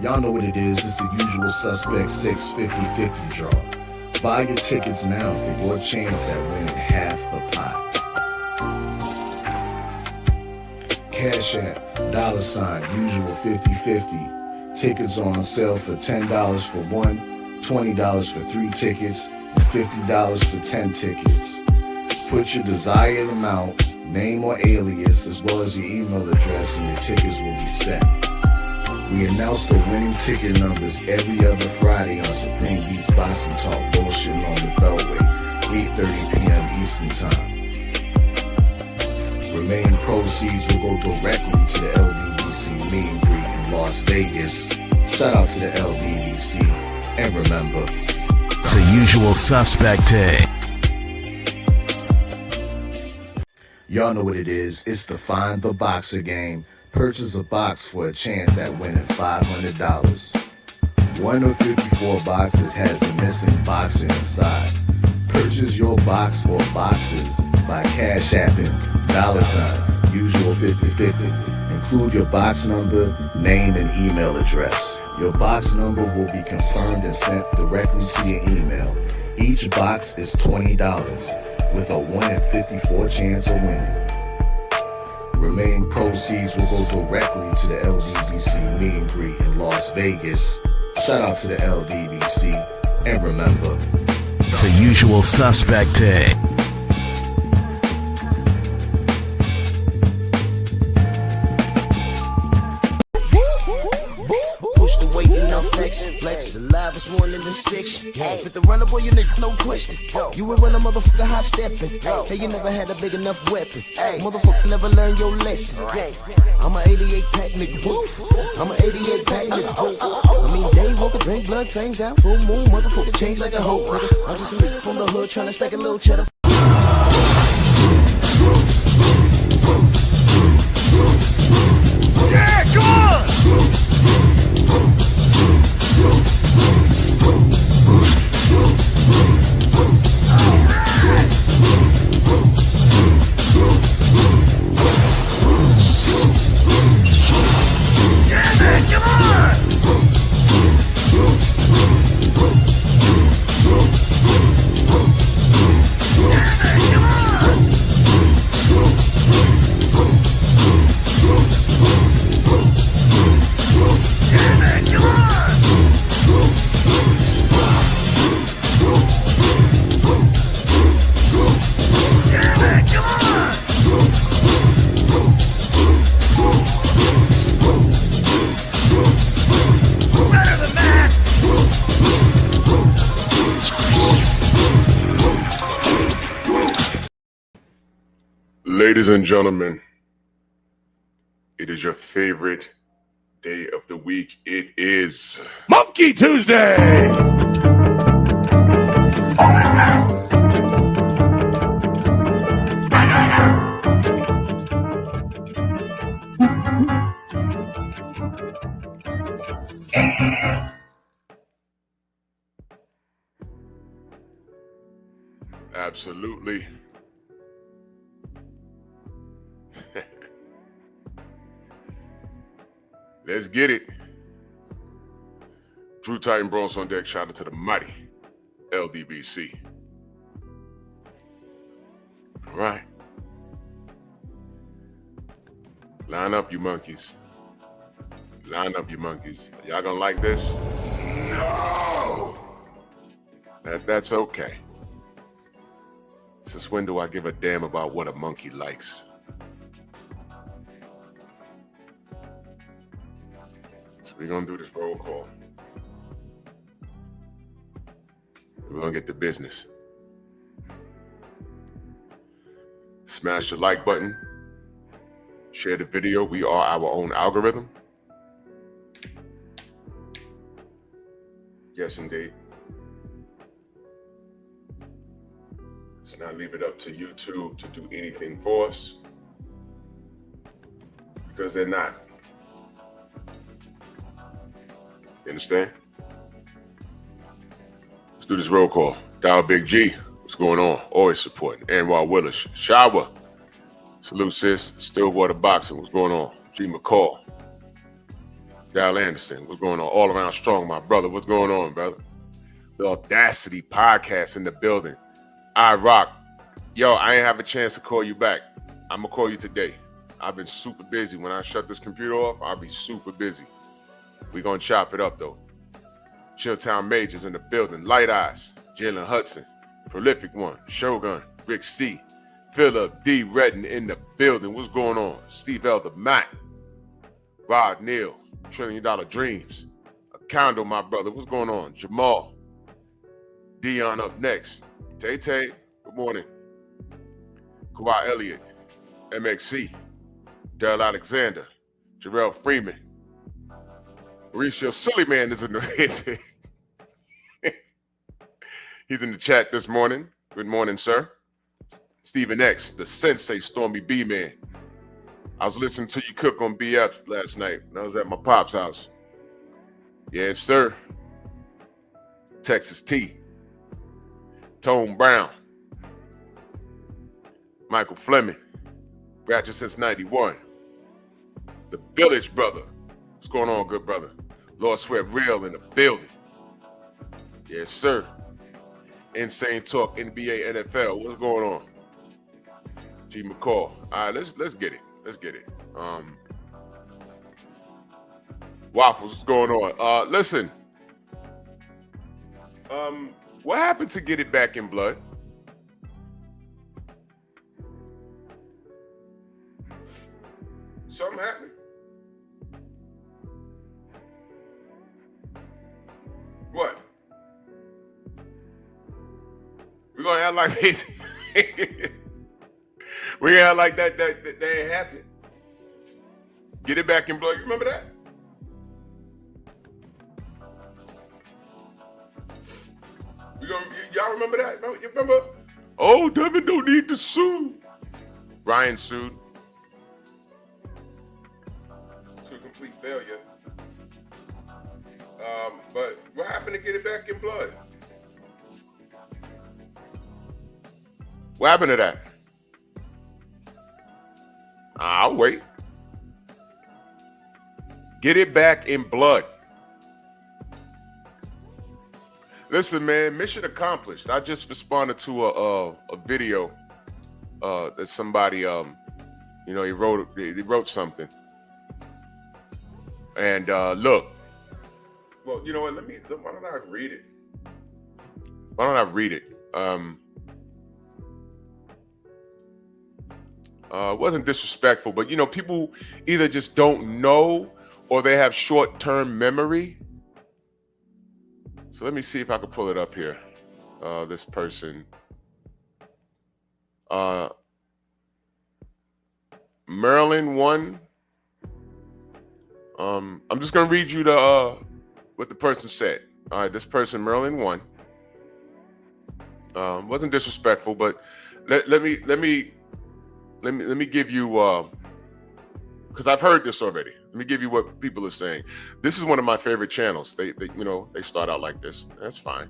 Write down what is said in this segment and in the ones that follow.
Y'all know what it is. It's the usual suspect 650-50 draw. Buy your tickets now for your chance at winning half the pot. Cash App, $, usual 50-50. Tickets are on sale for $10 for one, $20 for 3 tickets, and $50 for 10 tickets. Put your desired amount, name or alias, as well as your email address, and your tickets will be set. We announce the winning ticket numbers every other Friday on Supreme Beats Boxing Talk Bullshit on the Beltway, 8:30 p.m. Eastern Time. Remaining proceeds will go directly to the LDBC meet and greet in Las Vegas. Shout out to the LDBC. And remember, it's a usual suspect day. Y'all know what it is. It's the Find the Boxer game. Purchase a box for a chance at winning $500. One of 54 boxes has a missing boxer inside. Purchase your box or boxes by Cash Apping $, usual 50-50. Include your box number, name, and email address. Your box number will be confirmed and sent directly to your email. Each box is $20 with a 1 in 54 chance of winning. Remaining proceeds will go directly to the LDBC meet and greet in Las Vegas. Shout out to the LDBC. And remember, it's a usual suspect day. Push the weight in no flex. Flex the live is 1 in the 6. Fit the runner, boy, you nigga, no question. You will run a motherfucker high stepping. Hey, you never had a big enough weapon. Motherfucker never learned your lesson. I'm a 88 pack nigga. I'm a 88 pack nigga. I mean, day walker, drink blood, fangs out, full moon, motherfucker change like a hoe, nigga. I'm just a nigga from the hood trying to stack a little cheddar. Yeah, come on! Ladies and gentlemen, it is your favorite day of the week. It is Monkey Tuesday! absolutely let's get it. Drew Titan Bronze on deck. Shout out to the mighty LDBC. All right. Line up, you monkeys. Line up, you monkeys. Y'all gonna like this? No! That's okay. Since when do I give a damn about what a monkey likes? So we're gonna do this roll call. We're gonna get to business. Smash the like button. Share the video. We are our own algorithm. Yes, indeed. Let's not leave it up to YouTube to do anything for us, because they're not. You understand? Let's do this roll call. Dial Big G. What's going on? Always supporting. Anwar Willis. Shower. Salute, sis. Stillwater Boxing. What's going on? G McCall. Dal Anderson, what's going on? All Around Strong, my brother. What's going on, brother? The Audacity podcast in the building. I rock. Yo, I ain't have a chance to call you back. I'm going to call you today. I've been super busy. When I shut this computer off, I'll be super busy. We're going to chop it up, though. Chilltown Majors in the building. Light Eyes, Jalen Hudson, Prolific One, Shogun, Rick C, Philip D. Redden in the building. What's going on? Steve L. the Mac, Rod Neal, $1 Trillion Dreams, Acondo, my brother. What's going on? Jamal, Dion up next. Tay Tay, good morning. Kawhi Elliott, MXC, Daryl Alexander, Jarrell Freeman, Mauricio Silly Man is in the he's in the chat this morning. Good morning, sir. Stephen X, the Sensei Stormy B Man. I was listening to you cook on BF last night. I was at my pop's house. Yes, sir. Texas T, Tone Brown, Michael Fleming, Ratchet since 91. The Village Brother. What's going on, good brother? Lord Sweat Real in the building. Yes, sir. Insane Talk, NBA, NFL. What's going on? G McCall. All right, let's get it. Let's get it. Waffles, what's going on? Listen. What happened to Get It Back in Blood? Something happened. What? We're gonna act like we gonna act like that ain't happened. Get It Back in Blood. You remember that? Y'all remember that? You remember? Oh, Devin don't need to sue. Ryan sued. To a complete failure. But what happened to Get It Back in Blood? What happened to that? I'll wait. Get It Back in Blood. Listen, man, mission accomplished. I just responded to a video that somebody he wrote something. And look. Well, you know what? Why don't I read it? Why don't I read it? It wasn't disrespectful, but people either just don't know or they have short-term memory. So let me see if I can pull it up here. This person. Maryland 1. I'm just gonna read you what the person said. All right, this person, Maryland 1. Wasn't disrespectful, but let me give you because I've heard this already. Let me give you what people are saying. This is one of my favorite channels. They start out like this. That's fine.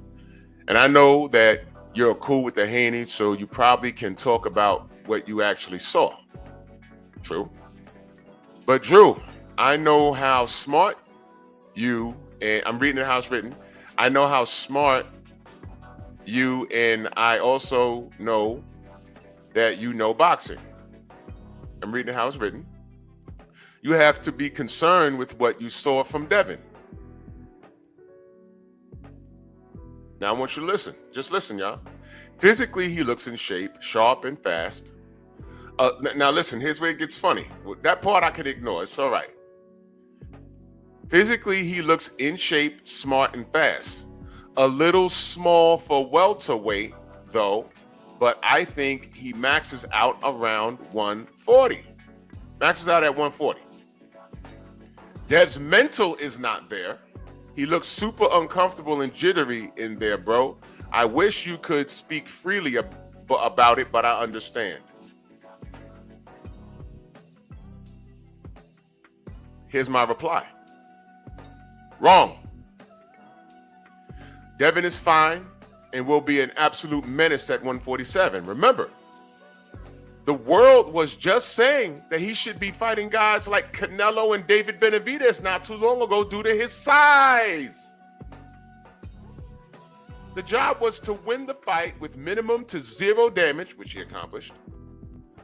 And I know that you're cool with the Haney, so you probably can talk about what you actually saw. True. But Drew, I know how smart you, and I'm reading it how it's written. I know how smart you, and I also know that you know boxing. I'm reading it how it's written. You have to be concerned with what you saw from Devin. Now I want you to listen. Just listen, y'all. Physically, he looks in shape, sharp and fast. Now listen, here's where it gets funny. That part I can ignore. It's all right. Physically, he looks in shape, smart and fast. A little small for welterweight, though, but I think he maxes out around 140. Maxes out at 140. Dev's mental is not there. He looks super uncomfortable and jittery in there, bro. I wish you could speak freely about it, but I understand. Here's my reply. Wrong. Devin is fine and will be an absolute menace at 147. Remember, The world was just saying that he should be fighting guys like Canelo and David Benavidez not too long ago due to his size. The job was to win the fight with minimum to zero damage, which he accomplished,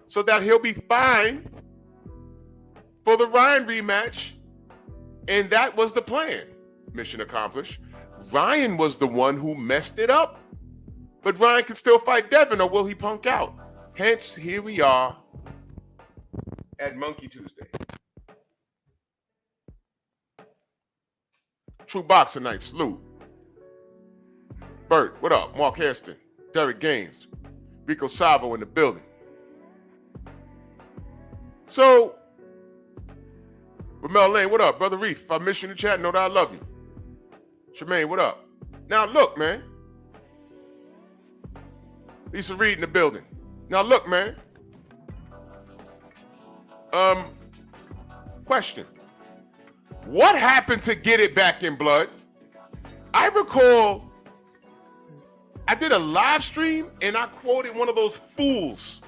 so that he'll be fine for the Ryan rematch. And that was the plan. Mission accomplished. Ryan was the one who messed it up. But Ryan can still fight Devin, or will he punk out? Hence, here we are at Monkey Tuesday. True Boxer Night, salute. Bert, what up? Mark Hairston, Derek Gaines, Rico Savo in the building. So, Ramel Lane, what up? Brother Reef, if I miss you in the chat, know that I love you. Tremaine, what up? Now look, man. Lisa Reed in the building. Now look, man. Question. What happened to Get It Back in Blood? I recall I did a live stream and I quoted one of those fools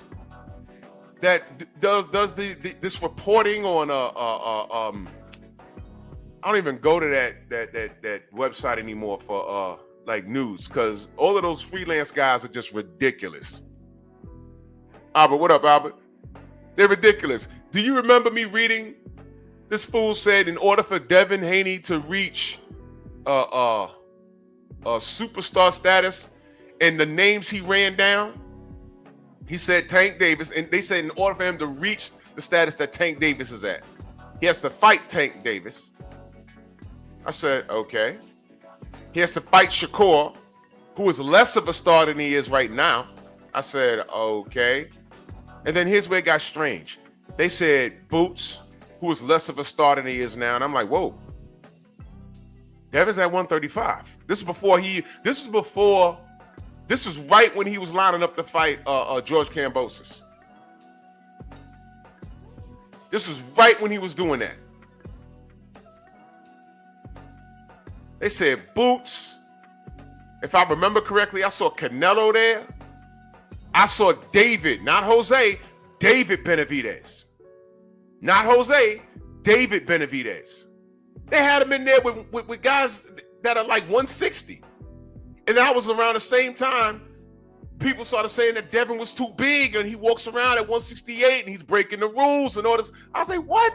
that does this reporting on I don't even go to that website anymore for like news, because all of those freelance guys are just ridiculous. Albert, what up, Albert? They're ridiculous. Do you remember me reading? This fool said in order for Devin Haney to reach superstar status and the names he ran down, he said Tank Davis, and they said in order for him to reach the status that Tank Davis is at, he has to fight Tank Davis. I said, okay. He has to fight Shakur, who is less of a star than he is right now. I said, okay. And then here's where it got strange. They said Boots, who is less of a star than he is now. And I'm like, whoa. Devin's at 135. This is right when he was lining up to fight George Kambosos. This was right when he was doing that. They said Boots. If I remember correctly, I saw Canelo there. I saw David, not Jose, David Benavidez. Not Jose, David Benavidez. They had him in there with guys that are like 160. And that was around the same time people started saying that Devin was too big and he walks around at 168 and he's breaking the rules and all this. I was like, what?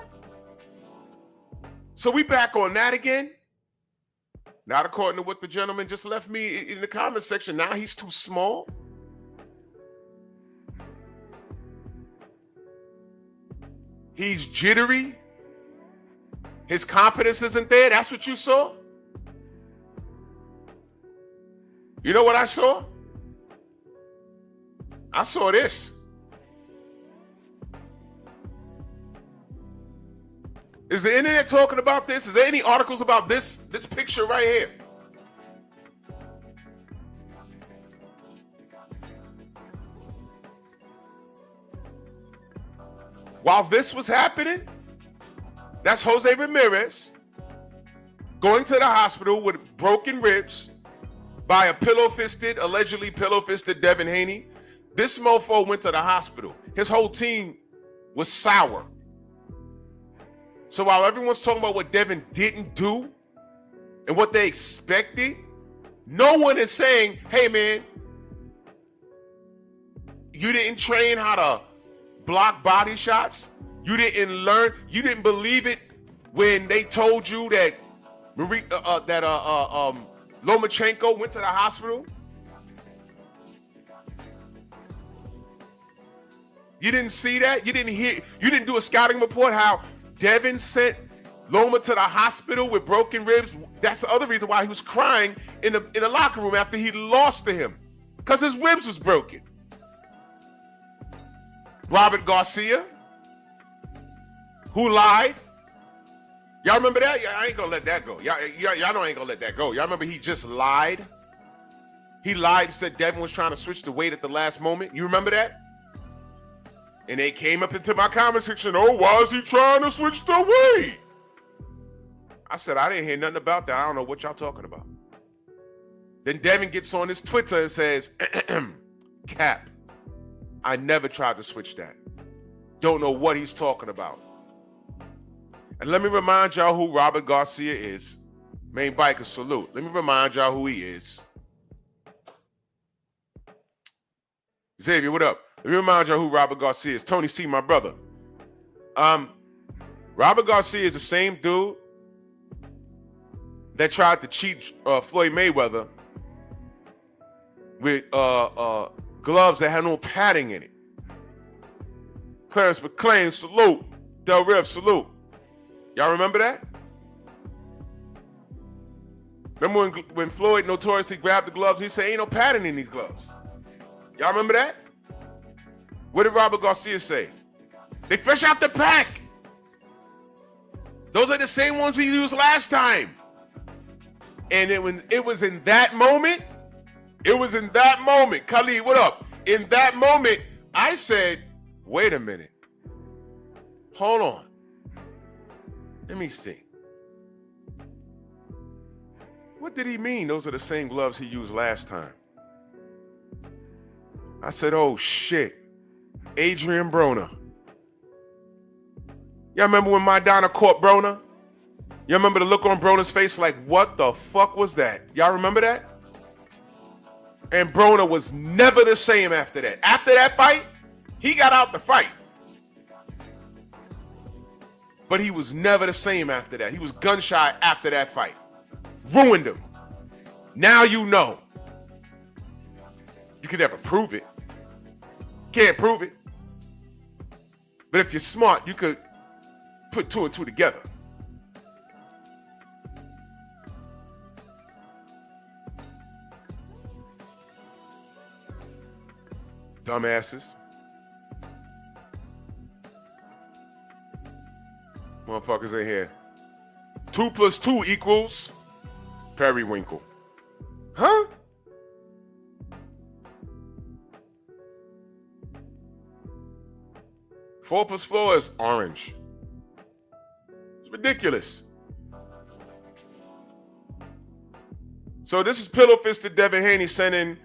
So we back on that again? Not according to what the gentleman just left me in the comment section. Now he's too small. He's jittery. His confidence isn't there. That's what you saw? You know what I saw? I saw this. Is the internet talking about this? Is there any articles about this picture right here? While this was happening, that's Jose Ramirez going to the hospital with broken ribs by a allegedly pillow-fisted Devin Haney. This mofo went to the hospital. His whole team was sour. So while everyone's talking about what Devin didn't do and what they expected, no one is saying, hey man, you didn't train how to block body shots. You didn't learn. You didn't believe it when they told you that Lomachenko went to the hospital. You didn't see that. You didn't hear. You didn't do a scouting report how Devin sent Loma to the hospital with broken ribs. That's the other reason why he was crying in the locker room after he lost to him, because his ribs was broken. Robert Garcia, who lied. Y'all remember that? I ain't gonna let that go. Y'all know I ain't gonna let that go. Y'all remember he just lied? He lied and said Devin was trying to switch the weight at the last moment. You remember that? And they came up into my comment section, oh, why is he trying to switch the weight? I said, I didn't hear nothing about that. I don't know what y'all talking about. Then Devin gets on his Twitter and says, Cap, I never tried to switch that. Don't know what he's talking about. And let me remind y'all who Robert Garcia is. Main biker, salute. Let me remind y'all who he is. Xavier, what up? Let me remind y'all who Robert Garcia is. Tony C, my brother. Robert Garcia is the same dude that tried to cheat Floyd Mayweather with gloves that had no padding in it. Clarence McClain, salute. Del Riv, salute. Y'all remember that? Remember when Floyd notoriously grabbed the gloves, he said, ain't no padding in these gloves. Y'all remember that? What did Robert Garcia say? They fresh out the pack. Those are the same ones we used last time. And it was in that moment, Khalid, what up? In that moment, I said, wait a minute. Hold on. Let me see. What did he mean? Those are the same gloves he used last time. I said, oh shit. Adrian Broner. Y'all remember when Maidana caught Broner? Y'all remember the look on Broner's face like, what the fuck was that? Y'all remember that? And Broner was never the same after that. After that fight, he got out the fight. But he was never the same after that. He was gun shy after that fight. Ruined him. Now you know. You can never prove it. Can't prove it. But if you're smart, you could put two and two together. Dumbasses. Motherfuckers in here. 2 + 2 equals periwinkle. Huh? Four plus four is orange. It's ridiculous. So this is pillow-fisted Devin Haney sending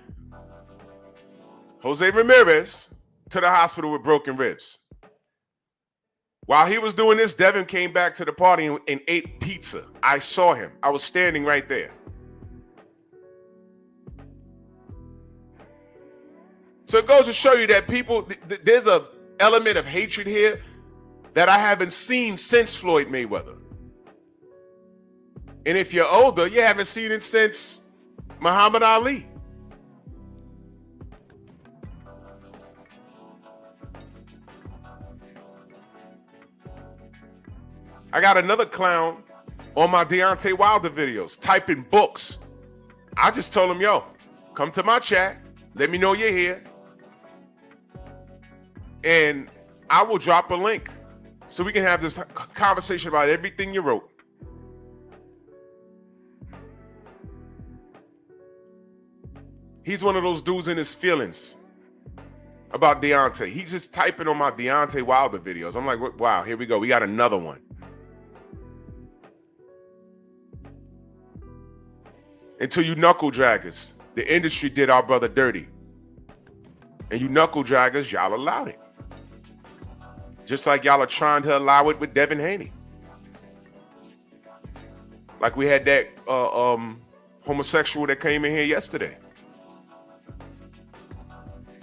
Jose Ramirez to the hospital with broken ribs. While he was doing this, Devin came back to the party and ate pizza. I saw him. I was standing right there. So it goes to show you that people, there's a element of hatred here that I haven't seen since Floyd Mayweather. And if you're older, you haven't seen it since Muhammad Ali. I got another clown on my Deontay Wilder videos, typing books. I just told him, yo, come to my chat. Let me know you're here. And I will drop a link so we can have this conversation about everything you wrote. He's one of those dudes in his feelings about Deontay. He's just typing on my Deontay Wilder videos. I'm like, wow, here we go. We got another one. Until you knuckle draggers, the industry did our brother dirty. And you knuckle draggers, y'all allowed it. Just like y'all are trying to allow it with Devin Haney. Like we had that homosexual that came in here yesterday.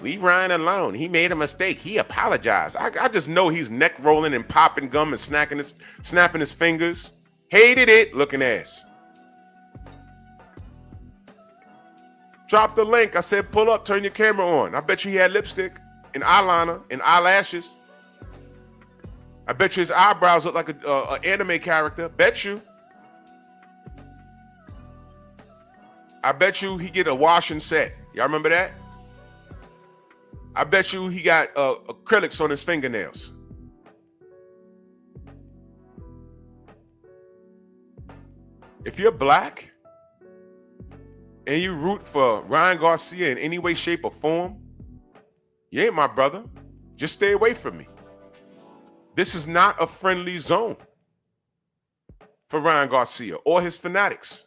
Leave Ryan alone. He made a mistake. He apologized. I just know he's neck rolling and popping gum and snapping his fingers. Hated it. Looking ass. Drop the link. I said, pull up, turn your camera on. I bet you he had lipstick and eyeliner and eyelashes. I bet you his eyebrows look like an anime character. Bet you. I bet you he get a wash and set. Y'all remember that? I bet you he got acrylics on his fingernails. If you're black and you root for Ryan Garcia in any way, shape, or form, you ain't my brother. Just stay away from me. This is not a friendly zone for Ryan Garcia or his fanatics.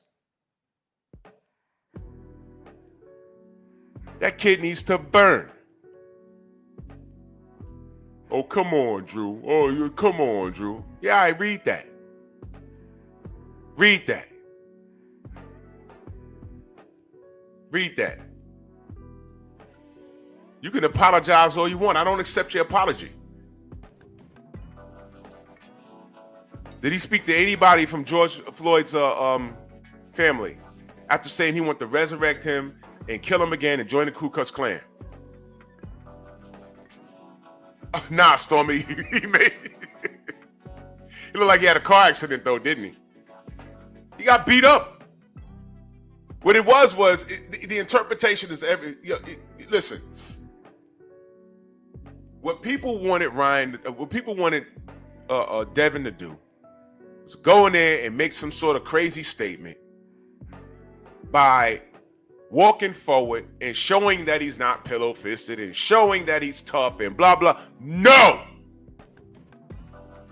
That kid needs to burn. Oh, come on, Drew. Oh, come on, Drew. Yeah, I read that. Read that. Read that. You can apologize all you want. I don't accept your apology. Did he speak to anybody from George Floyd's family after saying he wanted to resurrect him and kill him again and join the Ku Klux Klan? Nah, Stormy. He looked like he had a car accident though, didn't he? He got beat up. What it was the interpretation is listen. What people wanted Devin to do was go in there and make some sort of crazy statement by walking forward and showing that he's not pillow-fisted and showing that he's tough and blah, blah. No!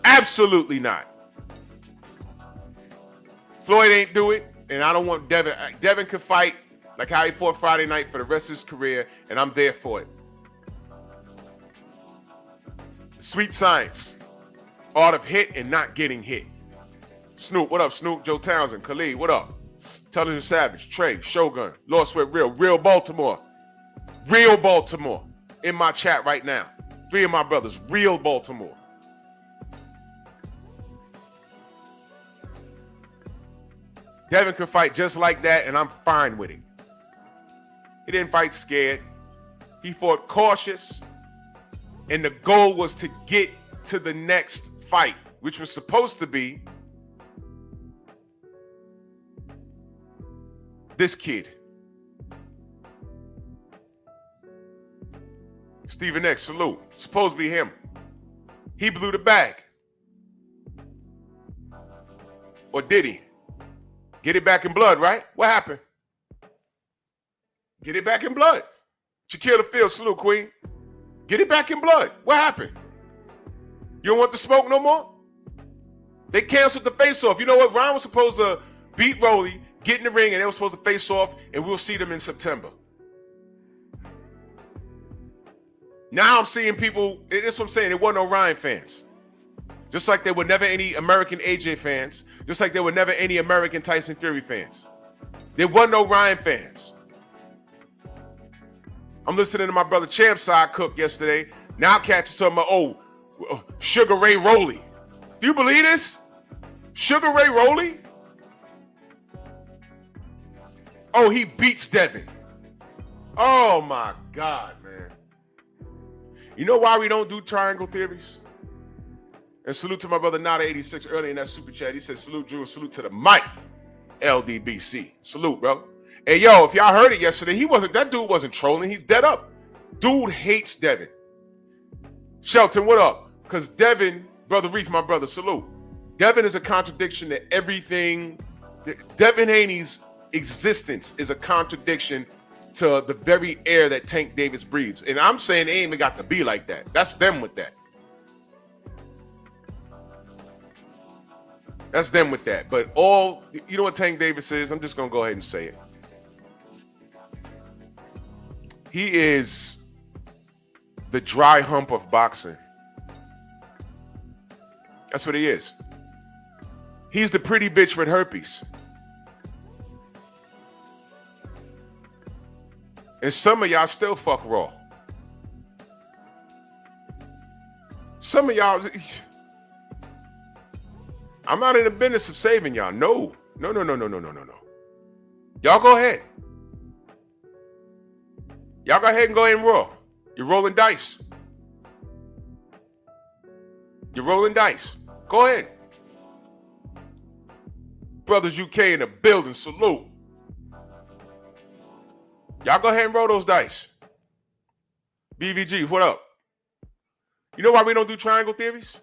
Absolutely not. Floyd ain't do it, and I don't want Devin. Devin could fight like how he fought Friday night for the rest of his career, and I'm there for it. Sweet science. Art of hit and not getting hit. Snoop, what up, Snoop? Joe Townsend, Khalid, what up? Intelligent Savage, Trey, Shogun, Lord Sweat Real Baltimore. Real Baltimore. In my chat right now. 3 of my brothers, real Baltimore. Devin could fight just like that, and I'm fine with it. He didn't fight scared. He fought cautious, and the goal was to get to the next fight, which was supposed to be this kid. Stephen X, salute. Supposed to be him. He blew the bag. Or did he? Get it back in blood, right? What happened? Get it back in blood. Shaquille the Field, salute, Queen. Get it back in blood. What happened? You don't want the smoke no more? They canceled the face-off. You know what? Ryan was supposed to beat Rolly, get in the ring, and they were supposed to face off, and we'll see them in September. Now I'm seeing people, that's what I'm saying, there weren't no Ryan fans. Just like there were never any American AJ fans, just like there were never any American Tyson Fury fans. There were no Ryan fans. I'm listening to my brother Champ Side Cook yesterday. Now cats are talking about, Sugar Ray Rowley. Do you believe this? Sugar Ray Rowley? Oh, he beats Devin. Oh my God, man. You know why we don't do triangle theories? And salute to my brother Nada86 early in that super chat. He said, salute Drew and salute to the mic, LDBC. Salute, bro. Hey, yo, if y'all heard it yesterday, that dude wasn't trolling. He's dead up. Dude hates Devin. Shelton, what up? Because Devin, Brother Reef, my brother, salute. Devin is a contradiction to everything. Devin Haney's existence is a contradiction to the very air that Tank Davis breathes. And I'm saying they ain't even got to be like that. That's them with that. That's them with that. But you know what Tank Davis is? I'm just going to go ahead and say it. He is the dry hump of boxing. That's what he is. He's the pretty bitch with herpes. And some of y'all still fuck raw. Some of y'all, I'm not in the business of saving y'all. No. Y'all go ahead. Y'all go ahead and go in raw. You're rolling dice. Go ahead. Brothers UK in the building, salute. Y'all go ahead and roll those dice. BVG, what up? You know why we don't do triangle theories?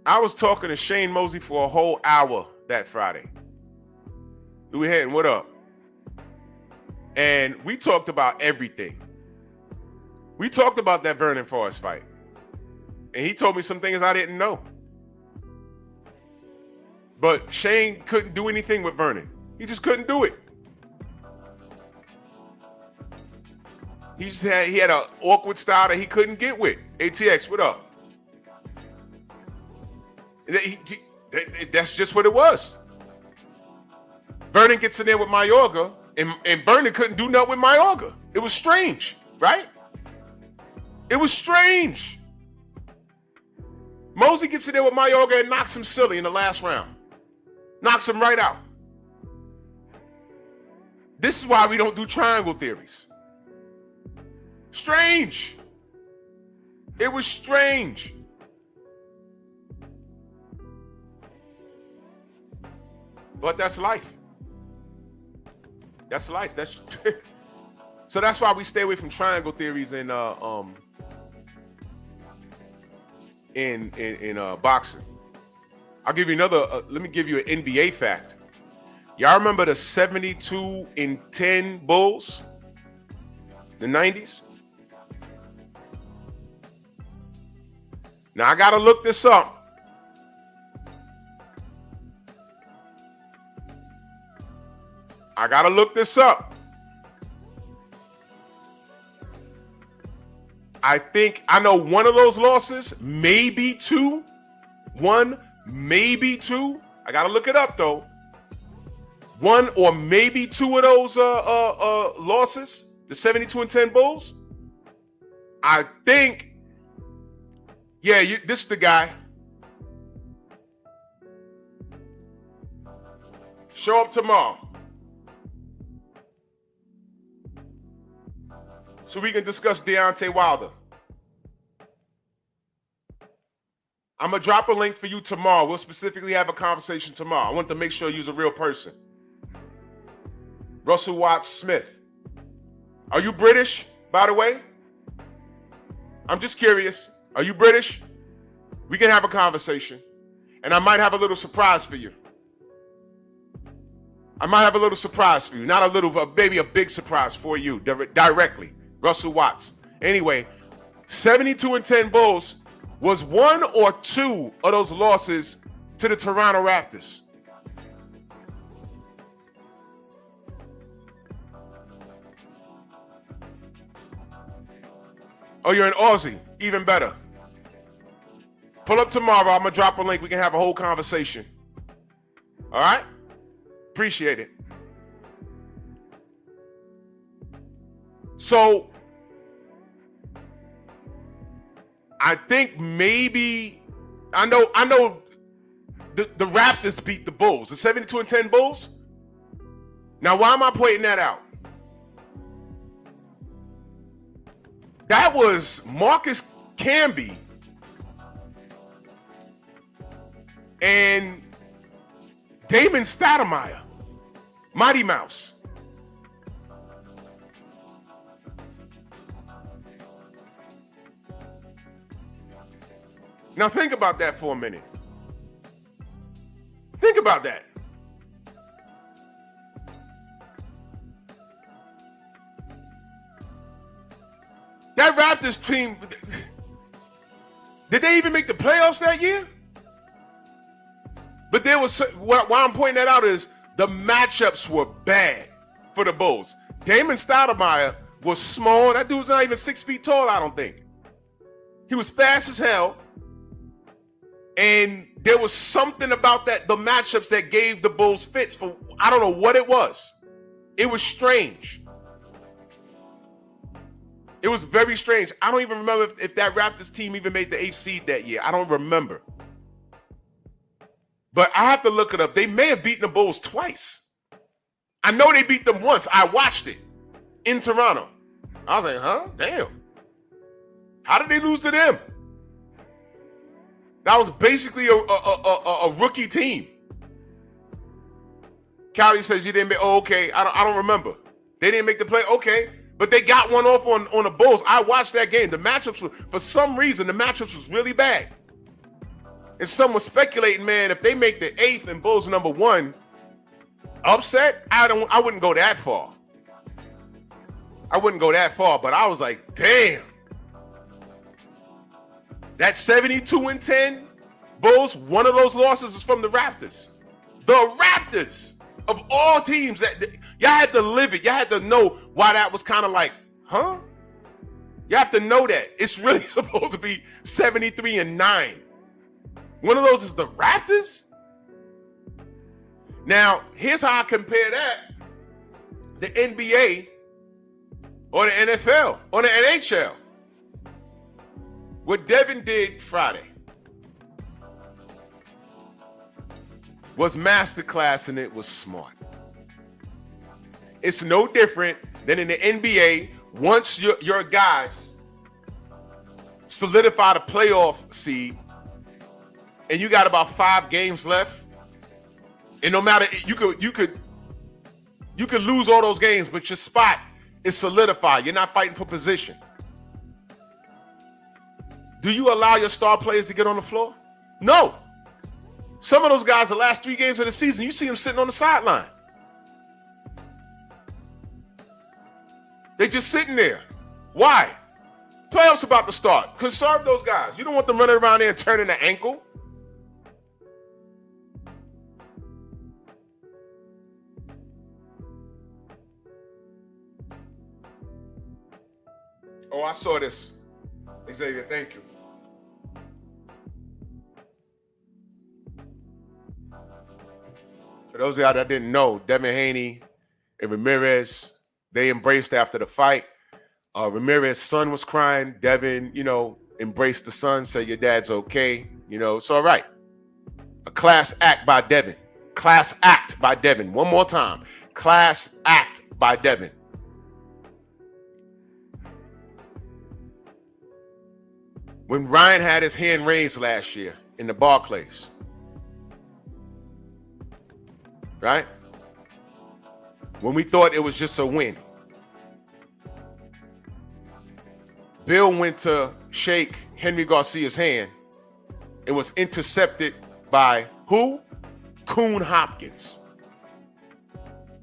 I was talking to Shane Mosley for a whole hour that Friday. Louis Hatton, what up? And we talked about everything. We talked about that Vernon Forrest fight. And he told me some things I didn't know. But Shane couldn't do anything with Vernon. He just couldn't do it. He had an awkward style that he couldn't get with. ATX, what up? That's just what it was. Vernon gets in there with Mayorga, and Vernon couldn't do nothing with Mayorga. It was strange, right? It was strange. Mosley gets in there with Mayorga and knocks him silly in the last round. Knocks him right out. This is why we don't do triangle theories. Strange. It was strange. But that's life. That's life. That's so that's why we stay away from triangle theories in boxing. I'll give you another. Let me give you an NBA fact. Y'all remember the 72-10 Bulls? The 90s? Now I gotta look this up. I think I know one of those losses, maybe two. One, maybe two. I gotta look it up though. One or maybe two of those losses, the 72-10 Bulls. I think, yeah, this is the guy. Show up tomorrow so we can discuss Deontay Wilder. I'm going to drop a link for you tomorrow. We'll specifically have a conversation tomorrow. I want to make sure you're a real person. Russell Watts Smith. Are you British, by the way? I'm just curious. Are you British? We can have a conversation. And I might have a little surprise for you. Not a little, maybe a big surprise for you directly. Russell Watts. Anyway, 72-10 Bulls was one or two of those losses to the Toronto Raptors. Oh, you're an Aussie. Even better. Pull up tomorrow. I'm going to drop a link. We can have a whole conversation. All right? Appreciate it. So, I think maybe I know the Raptors beat the Bulls, the 72-10 Bulls. Now, why am I pointing that out? That was Marcus Camby and Damon Stoudemire, Mighty Mouse. Now think about that for a minute. Think about that. That Raptors team, did they even make the playoffs that year? But there was, why I'm pointing that out is the matchups were bad for the Bulls. Damon Stoudemire was small. That dude's not even 6 feet tall, I don't think. He was fast as hell. And there was something about the matchups that gave the Bulls fits for, I don't know what it was. It was strange. It was very strange. I don't even remember if that Raptors team even made the 8th seed that year. I don't remember. But I have to look it up. They may have beaten the Bulls twice. I know they beat them once. I watched it in Toronto. I was like, huh? Damn. How did they lose to them? That was basically a rookie team. Callie says you didn't make. Oh, okay. I don't remember. They didn't make the play. Okay, but they got one off on the Bulls. I watched that game. The matchups were, for some reason, the matchups was really bad. And some was speculating, man, if they make the 8th and Bulls number 1 upset, I wouldn't go that far. But I was like, damn. That 72-10 Bulls, one of those losses is from the Raptors. The Raptors of all teams. Y'all had to live it. Y'all had to know why that was kind of like, huh? You have to know that. It's really supposed to be 73-9. One of those is the Raptors. Now, here's how I compare that. The NBA or the NFL or the NHL. What Devin did Friday was masterclass, and it was smart. It's no different than in the NBA. Once your guys solidify the playoff seed and you got about 5 games left, and no matter, you could lose all those games, but your spot is solidified. You're not fighting for position. Do you allow your star players to get on the floor? No. Some of those guys, the last 3 games of the season, you see them sitting on the sideline. They're just sitting there. Why? Playoffs about to start. Conserve those guys. You don't want them running around there and turning the ankle. Oh, I saw this. Xavier, thank you. For those of y'all that didn't know, Devin Haney and Ramirez, they embraced after the fight. Ramirez's son was crying. Devin, embraced the son, said your dad's okay. It's all right. A class act by Devin. Class act by Devin. One more time. Class act by Devin. When Ryan had his hand raised last year in the Barclays, right? When we thought it was just a win, Bill went to shake Haney Garcia's hand and was intercepted by who? Coon Hopkins.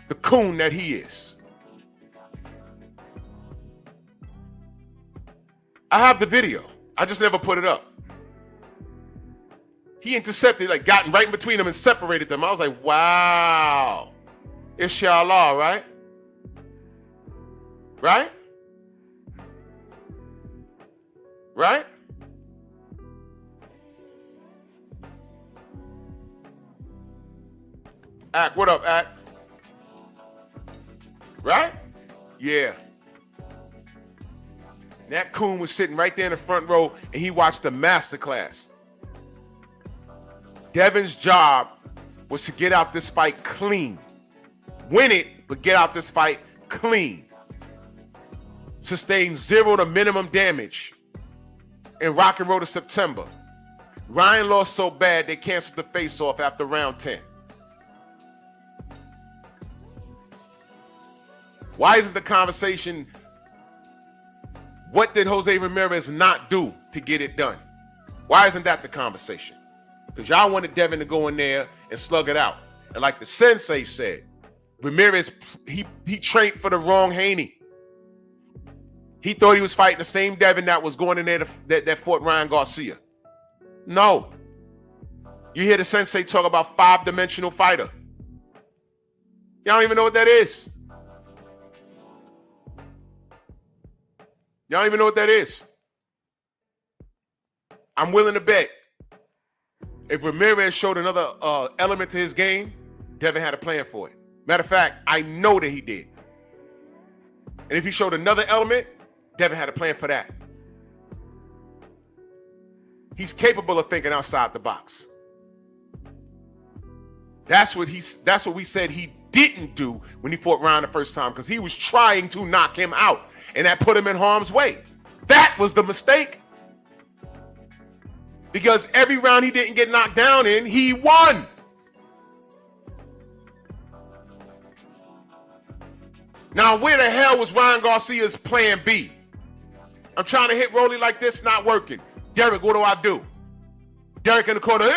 The coon that he is. I have the video. I just never put it up. He intercepted, got right in between them and separated them. I was like, wow. Inshallah, right? Right? Right? Ack, what up, Ack? Right? Yeah. That coon was sitting right there in the front row, and he watched the masterclass. Devin's job was to get out this fight clean. Win it, but get out this fight clean. Sustain 0 to minimum damage in Rock and Roll to September. Ryan lost so bad they canceled the face-off after round 10. Why isn't the conversation, what did Jose Ramirez not do to get it done? Why isn't that the conversation? Because y'all wanted Devin to go in there and slug it out. And like the sensei said, Ramirez, he trained for the wrong Haney. He thought he was fighting the same Devin that was going in there that fought Ryan Garcia. No. You hear the sensei talk about 5-dimensional fighter. Y'all don't even know what that is. Y'all don't even know what that is. I'm willing to bet if Ramirez showed another element to his game, Devin had a plan for it. Matter of fact, I know that he did. And if he showed another element, Devin had a plan for that. He's capable of thinking outside the box. That's what we said he didn't do when he fought Ryan the first time, because he was trying to knock him out, and that put him in harm's way. That was the mistake. Because every round he didn't get knocked down in, he won. Now, where the hell was Ryan Garcia's plan B? I'm trying to hit Rolly like this, not working. Derek, what do I do? Derek in the corner, you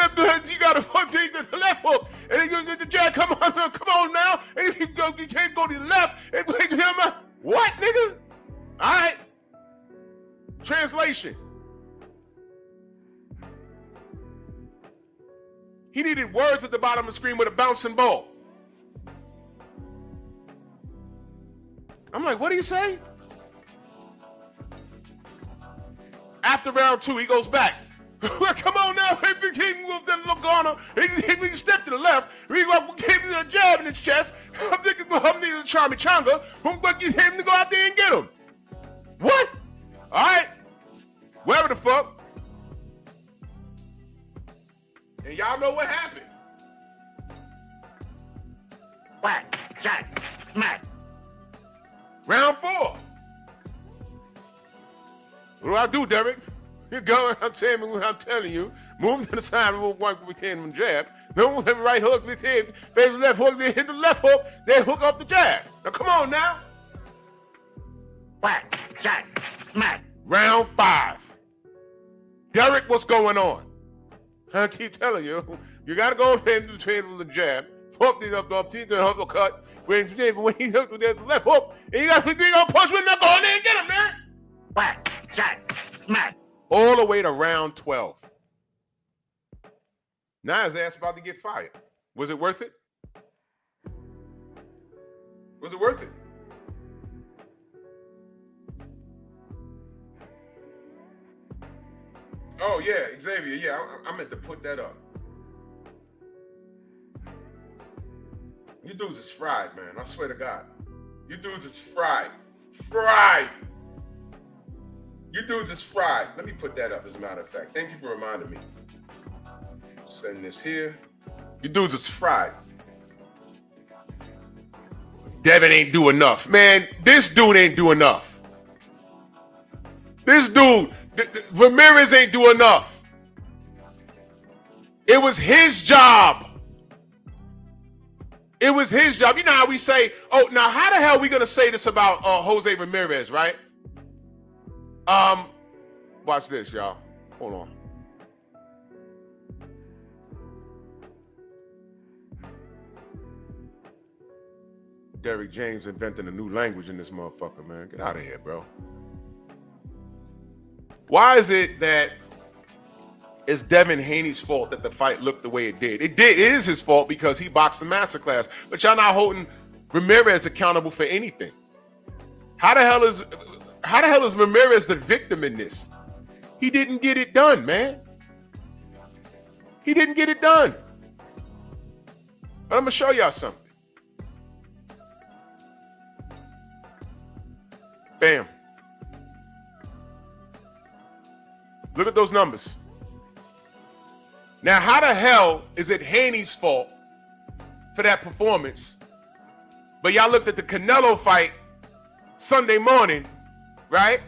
got to take the left hook. And then Jack, come on now. And you can't go to the left. And what, nigga? All right. Translation. He needed words at the bottom of the screen with a bouncing ball. I'm like, what do you say? After round 2, he goes back. Come on now, Logano. He step to the left. He gave me a jab in his chest. I'm thinking I'm needing a Chimichanga. I'm going to get him to go out there and get him. What? All right. Whatever the fuck. And y'all know what happened. Whack, jack, smack. Round 4. What do I do, Derek? You go, I'm telling you. Move to the side, move one with him jab. Then move him right hook with him. Face the left hook, then hit the left hook, then hook up the jab. Now come on now. Whack, jack, smack. Round 5. Derek, what's going on? I keep telling you, you gotta go in between the jab, hook these up the uppercut. When he hooked with the left hook, and you gotta punch with knuckle on there and get him, man. Whack, jack, smack. All the way to round 12. Now his ass about to get fired. Was it worth it? Was it worth it? Oh, yeah, Xavier. Yeah, I meant to put that up. You dudes is fried, man. I swear to God. You dudes is fried. Fried. You dudes is fried. Let me put that up, as a matter of fact. Thank you for reminding me. Send this here. You dudes is fried. Devin ain't do enough. Man, this dude ain't do enough. This dude, Ramirez ain't do enough. It was his job. It was his job. You know how we say, oh, now how the hell are we going to say this about Jose Ramirez, right? Watch this, y'all. Hold on. Derrick James inventing a new language in this motherfucker, man. Get out of here, bro. Why is it that it's Devin Haney's fault that the fight looked the way it did? It is his fault because he boxed the masterclass. But y'all not holding Ramirez accountable for anything. How the hell is Ramirez the victim in this? He didn't get it done, man. He didn't get it done. But I'm gonna show y'all something. Bam. Look at those numbers. Now, how the hell is it Haney's fault for that performance? But y'all looked at the Canelo fight Sunday morning, right?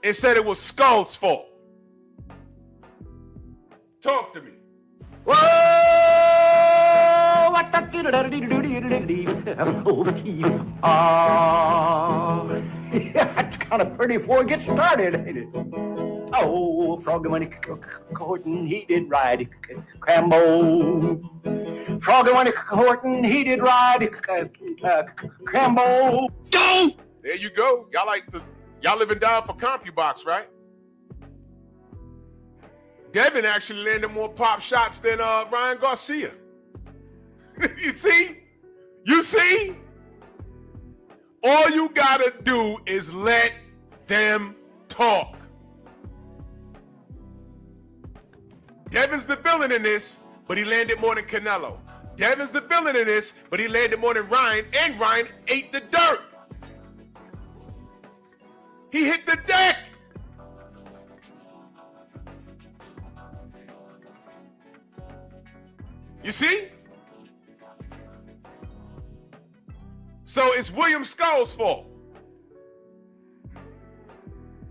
And said it was Skull's fault. Talk to me. Whoa! What the it's kind of pretty before it gets started, ain't it? Oh, Froggy Money Horton, he did ride Crambo. Froggy Money Horton, he did ride Crambo. Go! There you go. Y'all live and die for CompuBox, right? Devin actually landed more pop shots than Ryan Garcia. You see? You see? All you gotta do is let them talk. Devin's the villain in this, but he landed more than Canelo. Devin's the villain in this, but he landed more than Ryan, and Ryan ate the dirt. He hit the deck. You see? So it's William Skull's fault.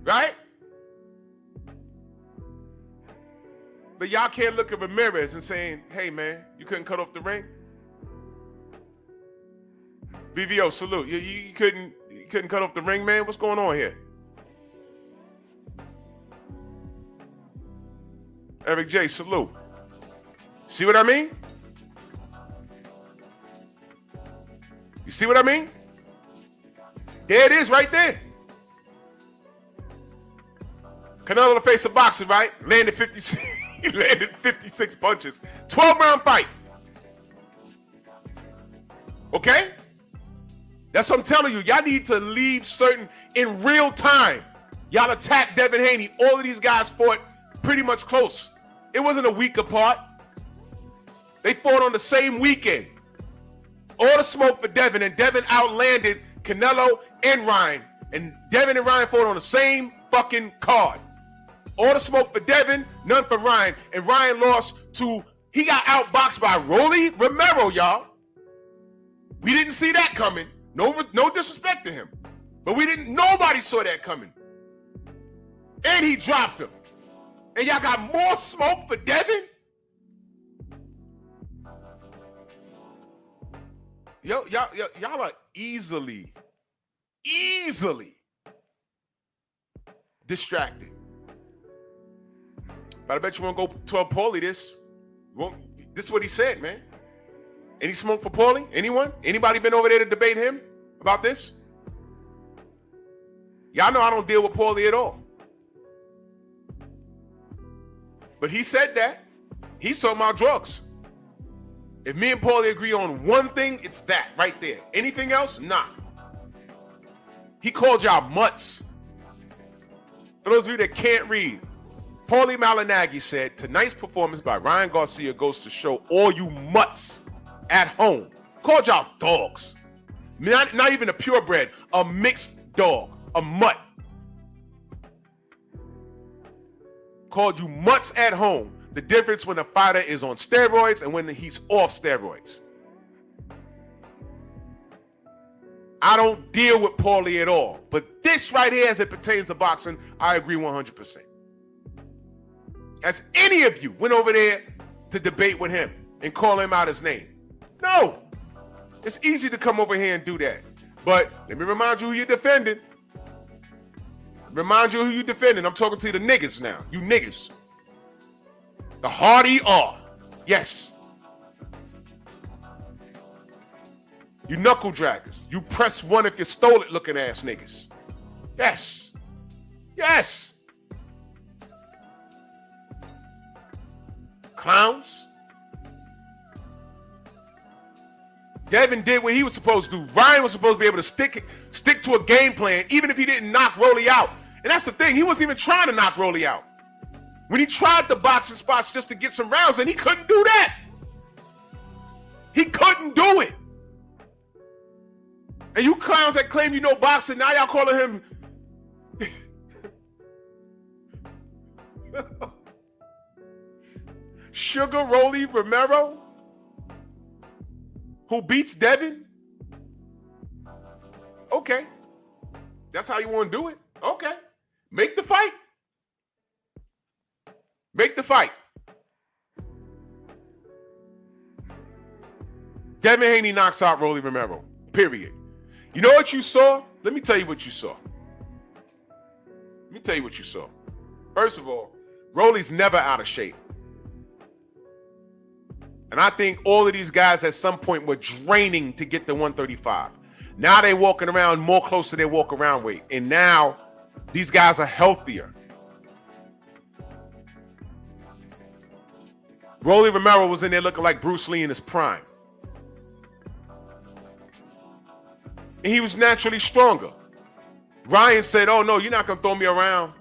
Right? But y'all can't look at Ramirez and saying, hey, man, you couldn't cut off the ring? BVO, salute. You couldn't cut off the ring, man? What's going on here? Eric J, salute. See what I mean? You see what I mean? There it is right there. Canelo to face a boxer, right? Landed 56. He landed 56 punches. 12-round fight. Okay? That's what I'm telling you. Y'all need to leave certain in real time. Y'all attacked Devin Haney. All of these guys fought pretty much close. It wasn't a week apart. They fought on the same weekend. All the smoke for Devin, and Devin outlanded Canelo and Ryan. And Devin and Ryan fought on the same fucking card. All the smoke for Devin, none for Ryan. And Ryan lost to, he got outboxed by Rolly Romero, y'all. We didn't see that coming. No disrespect to him. But nobody saw that coming. And he dropped him. And y'all got more smoke for Devin? Y'all are easily distracted. But I bet you won't go tell Paulie this. This is what he said, man. Any smoke for Paulie? Anyone? Anybody been over there to debate him about this? Y'all know I don't deal with Paulie at all. But he said that. He's talking about drugs. If me and Paulie agree on one thing, it's that right there. Anything else? Nah. He called y'all mutts. For those of you that can't read, Paulie Malignaggi said, tonight's performance by Ryan Garcia goes to show all you mutts at home. Called y'all dogs. Not even a purebred, a mixed dog, a mutt. Called you mutts at home. The difference when a fighter is on steroids and when he's off steroids. I don't deal with Paulie at all. But this right here, as it pertains to boxing, I agree 100%. As any of you went over there to debate with him and call him out his name. No. It's easy to come over here and do that. But let me remind you who you're defending. Remind you who you're defending. I'm talking to the niggas now. You niggas. The hardy are. Yes. You knuckle draggers. You press one if you stole it looking ass niggas. Yes. Yes. Clowns. Devin did what he was supposed to do. Ryan was supposed to be able to stick to a game plan, even if he didn't knock Rolly out. And that's the thing. He wasn't even trying to knock Rolly out. When he tried the boxing spots just to get some rounds, and he couldn't do that. He couldn't do it. And you clowns that claim you know boxing, now y'all calling him Sugar Rolly Romero, who beats Devin? Okay. That's how you want to do it? Okay. Make the fight. Make the fight. Devin Haney knocks out Rolly Romero. Period. You know what you saw? Let me tell you what you saw. Let me tell you what you saw. First of all, Rolly's never out of shape. And I think all of these guys at some point were draining to get to 135. Now they're walking around more close to their walk around weight. And now these guys are healthier. Rolly Romero was in there looking like Bruce Lee in his prime. And he was naturally stronger. Ryan said, oh no, you're not going to throw me around.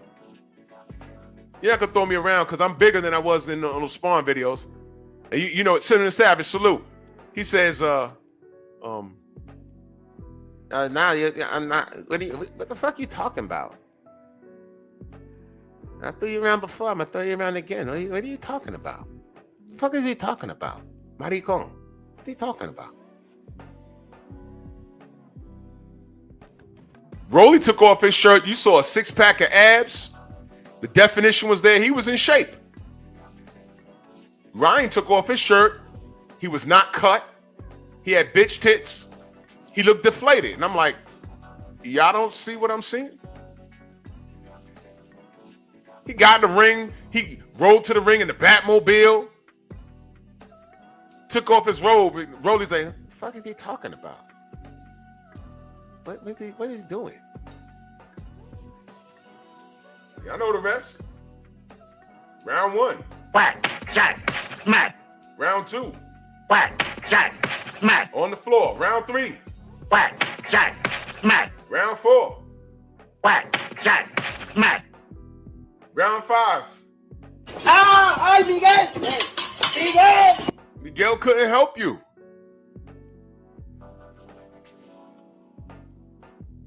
You're not going to throw me around because I'm bigger than I was in those Spawn videos. And you know, Senator Savage, salute. He says, now I'm not, what the fuck you talking about? I threw you around before, I'm going to throw you around again. What are you talking about? What the fuck is he talking about? Why do you call him? What are you talking about? Rolly took off his shirt. You saw a six-pack of abs. The definition was there. He was in shape. Ryan took off his shirt. He was not cut. He had bitch tits. He looked deflated. And I'm like, y'all don't see what I'm seeing? He got in the ring. He rode to the ring in the Batmobile. Took off his robe. Rolly's like, what the fuck is he talking about? What is he doing? Y'all know the rest. Round one. Whack, shot, smack. Round two. Whack, shot, smack. On the floor. Round three. Whack, shot, smack. Round four. Whack, shot, smack. Round 5. ¡Ay, Miguel! ¡Miguel! Miguel couldn't help you.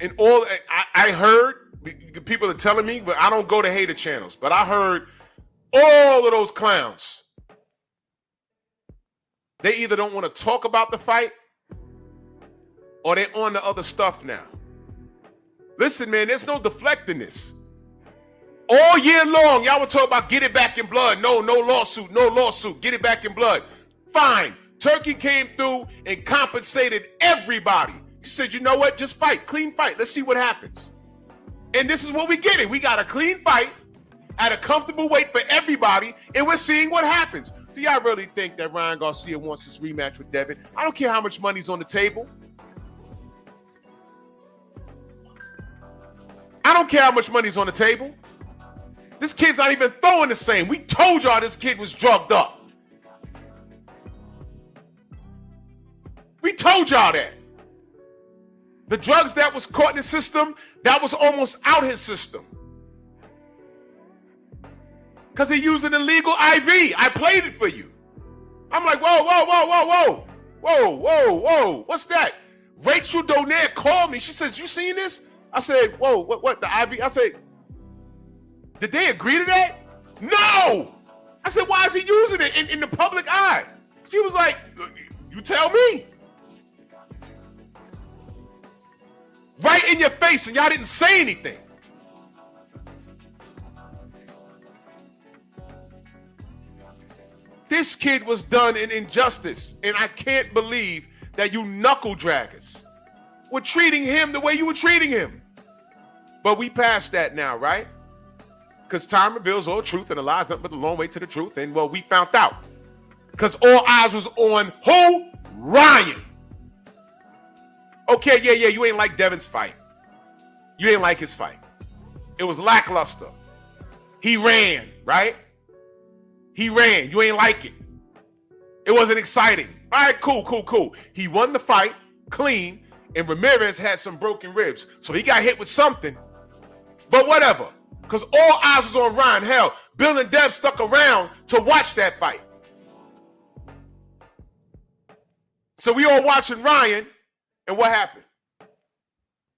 And all I heard, people are telling me, but I don't go to hater channels, but I heard all of those clowns. They either don't want to talk about the fight or they're on the other stuff now. Listen, man, there's no deflecting this. All year long, y'all were talking about get it back in blood. No lawsuit, no lawsuit. Get it back in blood. Fine. Turkey came through and compensated everybody. He said, you know what? Just fight. Clean fight. Let's see what happens. And this is what we're getting. We got a clean fight at a comfortable weight for everybody, and we're seeing what happens. Do y'all really think that Ryan Garcia wants his rematch with Devin? I don't care how much money's on the table. I don't care how much money's on the table. This kid's not even throwing the same. We told y'all this kid was drugged up. We told y'all that. The drugs that was caught in the system, that was almost out his system. Because he used an illegal IV. I played it for you. I'm like, whoa. What's that? Rachel Donaire called me. She says, you seen this? I said, whoa, what, the IV? I said, did they agree to that? No! I said, why is he using it in the public eye? She was like, you tell me. Right in your face, and y'all didn't say anything. This kid was done in injustice, and I can't believe that you knuckle draggers were treating him the way you were treating him. But we passed that now, right? Because time reveals all truth, and a lie is nothing but a long way to the truth. And well, we found out. Because all eyes was on who? Ryan. Okay, yeah, you ain't like Devin's fight. You ain't like his fight. It was lackluster. He ran, right? He ran. You ain't like it. It wasn't exciting. All right, cool. He won the fight clean, and Ramirez had some broken ribs. So he got hit with something. But whatever. Because all eyes was on Ryan. Hell, Bill and Dev stuck around to watch that fight. So we all watching Ryan, and what happened?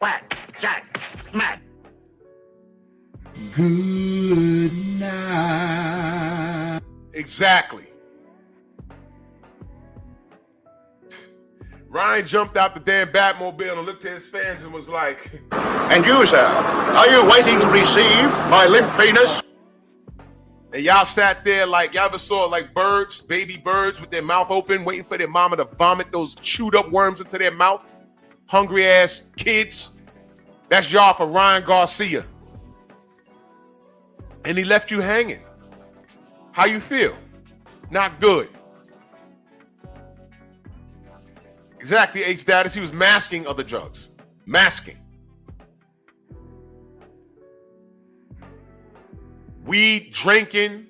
Whack, jack, smack. Good night. Exactly. Ryan jumped out the damn Batmobile and looked at his fans and was like, And you, sir, are you waiting to receive my limp penis? and y'all sat there like, y'all ever saw like birds, baby birds with their mouth open, waiting for their mama to vomit those chewed up worms into their mouth? Hungry ass kids. That's y'all for Ryan Garcia. And he left you hanging. How you feel? Not good. Exactly, H-Status. He was masking other drugs. Masking. Weed, drinking.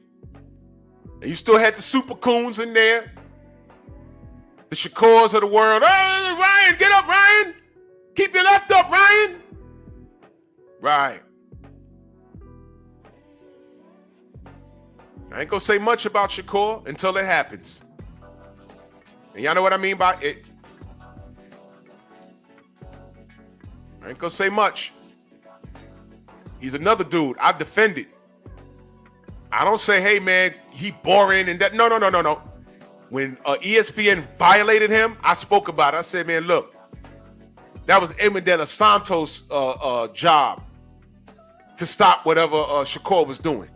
And you still had the super coons in there. The Shakors of the world. Hey, Ryan, get up, Ryan. Keep your left up, Ryan. Right. I ain't gonna say much about Shakur until it happens. And y'all know what I mean by it. I ain't gonna say much. He's another dude I defended. I don't say, hey man, he boring and that. No. When ESPN violated him, I spoke about it. I said, man, look, that was Edmund De Los Santos' job to stop whatever Shakur was doing.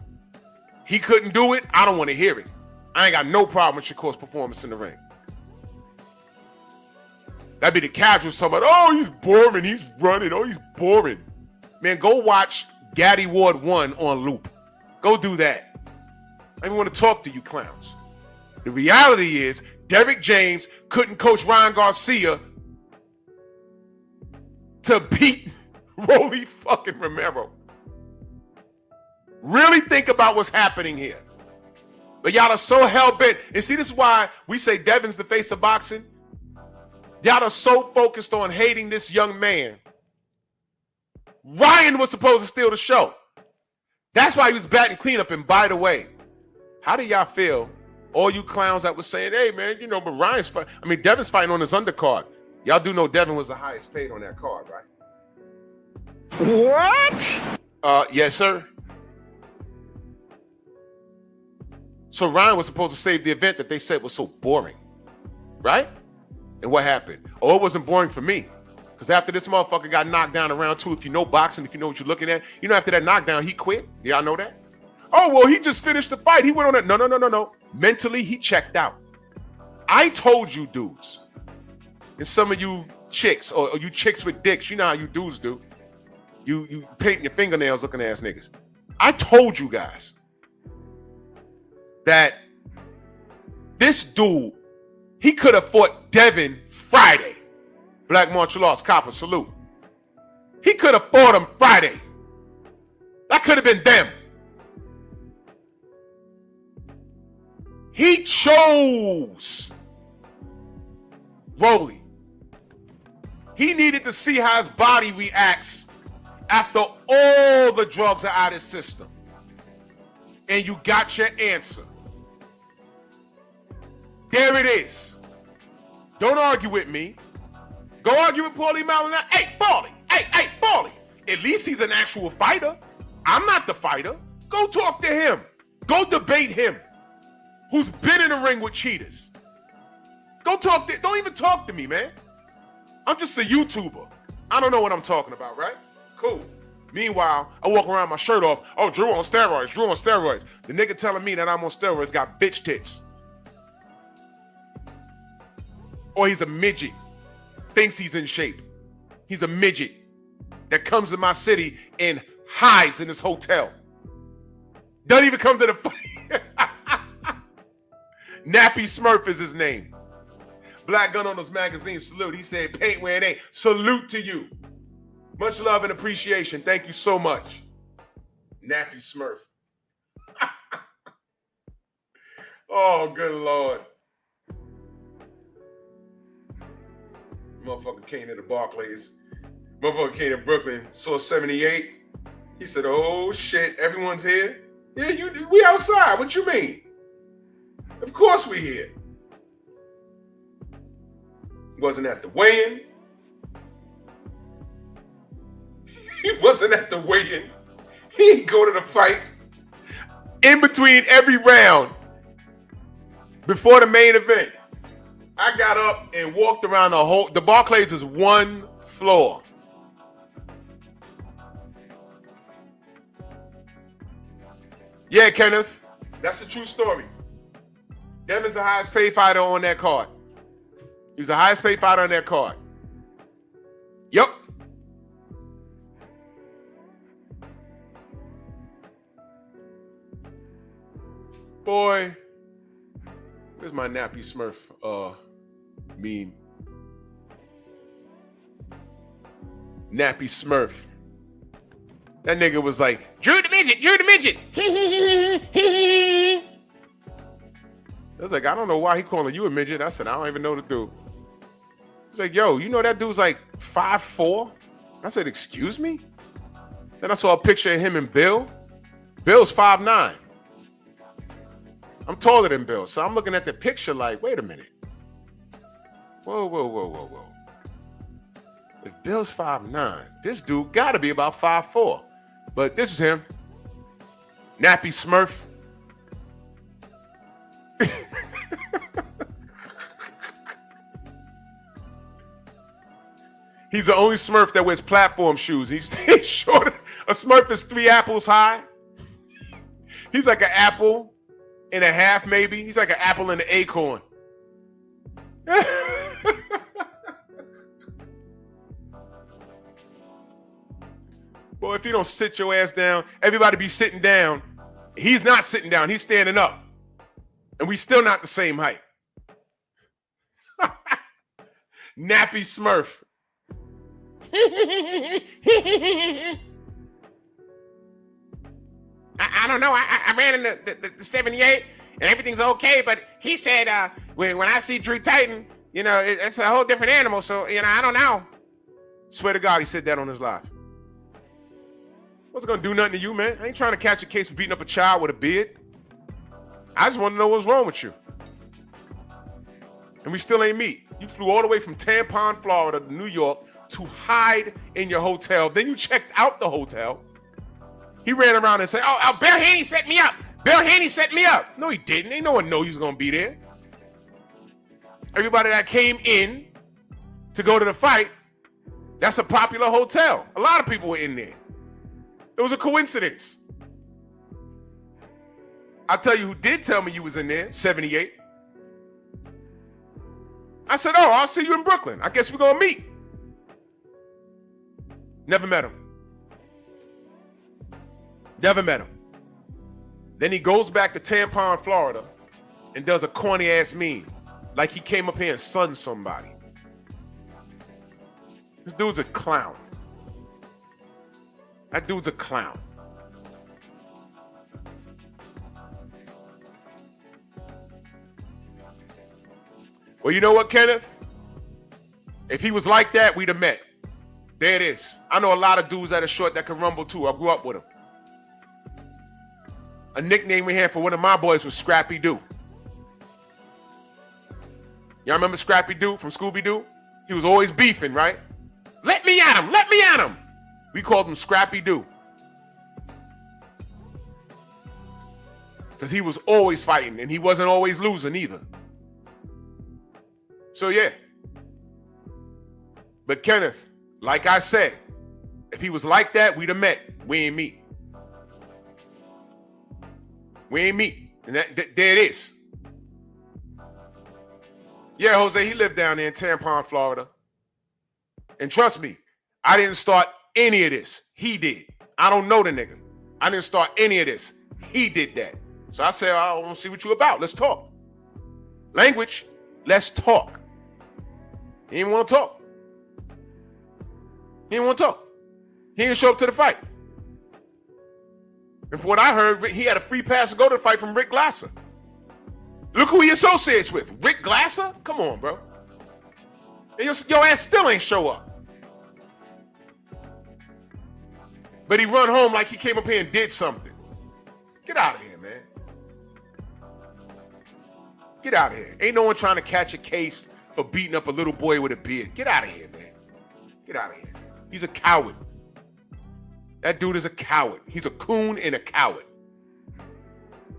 He couldn't do it. I don't want to hear it. I ain't got no problem with Shakur's performance in the ring. That'd be the casuals talking about, oh, he's boring. He's running. Oh, he's boring. Man, go watch Gaddy Ward 1 on loop. Go do that. I don't want to talk to you clowns. The reality is, Derrick James couldn't coach Ryan Garcia to beat Rolly fucking Romero. Really think about what's happening here. But y'all are so hell-bent. And see, this is why we say Devin's the face of boxing. Y'all are so focused on hating this young man. Ryan was supposed to steal the show. That's why he was batting cleanup. And by the way, how do y'all feel? All you clowns that was saying, hey, man, you know, but Devin's fighting on his undercard. Y'all do know Devin was the highest paid on that card, right? What? Yes, sir. So Ryan was supposed to save the event that they said was so boring, right? And what happened? Oh, it wasn't boring for me. Because after this motherfucker got knocked down in round 2, if you know boxing, if you know what you're looking at, you know after that knockdown, he quit. Y'all know that? Oh, well, he just finished the fight. He went on it. No. Mentally, he checked out. I told you dudes, and some of you chicks, or you chicks with dicks, you know how you dudes do. You painting your fingernails looking ass niggas. I told you guys that this dude, he could have fought Devin Friday. Black martial arts, copper, salute. He could have fought him Friday. That could have been them. He chose Rolly. He needed to see how his body reacts after all the drugs are out of his system. And you got your answer. There it is. Don't argue with me. Go argue with Paulie Malignaggi. Hey, Paulie. Hey, Paulie. At least he's an actual fighter. I'm not the fighter. Go talk to him. Go debate him. Who's been in the ring with cheaters. Don't even talk to me, man. I'm just a YouTuber. I don't know what I'm talking about, right? Cool. Meanwhile, I walk around my shirt off. Oh, Drew on steroids. The nigga telling me that I'm on steroids got bitch tits. Or he's a midget. Thinks he's in shape. He's a midget that comes to my city and hides in his hotel. Doesn't even come to the fight. Nappy Smurf is his name. Black Gun on those magazines, salute. He said, paint where it ain't. Salute to you. Much love and appreciation. Thank you so much. Nappy Smurf. Oh, good Lord. Motherfucker came to the Barclays. Motherfucker came to Brooklyn, saw 78. He said, oh shit, everyone's here? Yeah, we outside. What you mean? Of course we here. Wasn't at the weigh-in. He wasn't at the weigh-in. He didn't go to the fight. In between every round, before the main event, I got up and walked around the Barclays is one floor. Yeah, Kenneth, that's a true story. Devin's the highest paid fighter on that card. He was the highest paid fighter on that card. Yep. Boy, where's my Nappy Smurf meme? Nappy Smurf. That nigga was like, Drew the midget. I was like, I don't know why he calling you a midget. I said, I don't even know the dude. He's like, yo, you know that dude's like 5'4"? I said, excuse me? Then I saw a picture of him and Bill. Bill's 5'9". I'm taller than Bill, so I'm looking at the picture like, wait a minute. Whoa. If Bill's 5'9", this dude gotta be about 5'4". But this is him. Nappy Smurf. He's the only Smurf that wears platform shoes. He stays short. A Smurf is 3 apples high. He's like an apple and a half, maybe. He's like an apple and an acorn. Boy, if you don't sit your ass down, everybody be sitting down. He's not sitting down. He's standing up. And we still not the same height. Nappy Smurf. I don't know. I ran in the 78 and everything's okay, but he said when I see Drew Titan, you know, it's a whole different animal. So, you know, I don't know. Swear to God, he said that on his live. wasn't gonna do nothing to you, man. I ain't trying to catch a case for beating up a child with a beard. I just want to know what's wrong with you. And we still ain't meet. You flew all the way from Tampon, Florida to New York to hide in your hotel. Then you checked out the hotel. He ran around and said, oh, Bill Haney set me up. Bill Haney set me up. No, he didn't. Ain't no one know he was going to be there. Everybody that came in to go to the fight, that's a popular hotel. A lot of people were in there. It was a coincidence. I'll tell you who did tell me you was in there, 78. I said, oh, I'll see you in Brooklyn. I guess we're going to meet. Never met him. Never met him. Then he goes back to Tampon, Florida, and does a corny-ass meme. Like he came up here and sunned somebody. This dude's a clown. That dude's a clown. Well, you know what, Kenneth? If he was like that, we'd have met. There it is. I know a lot of dudes that are short that can rumble too. I grew up with them. A nickname we had for one of my boys was Scrappy Doo. Y'all remember Scrappy Doo from Scooby-Doo? He was always beefing, right? Let me at him! Let me at him! We called him Scrappy Doo. Because he was always fighting and he wasn't always losing either. So yeah. But Kenneth, like I said, if he was like that, we'd have met. We ain't meet. We ain't meet. And there it is. Yeah, Jose, he lived down there in Tampon, Florida. And trust me, I didn't start any of this. He did. I don't know the nigga. I didn't start any of this. He did that. So I said, I want to see what you about. Let's talk. Language, let's talk. He didn't want to talk. He didn't want to talk. He didn't show up to the fight. And from what I heard, he had a free pass to go to the fight from Rick Glasser. Look who he associates with. Rick Glasser? Come on, bro. And your ass still ain't show up. But he run home like he came up here and did something. Get out of here, man. Get out of here. Ain't no one trying to catch a case for beating up a little boy with a beard. Get out of here, man. Get out of here. He's a coward. That dude is a coward. He's a coon and a coward.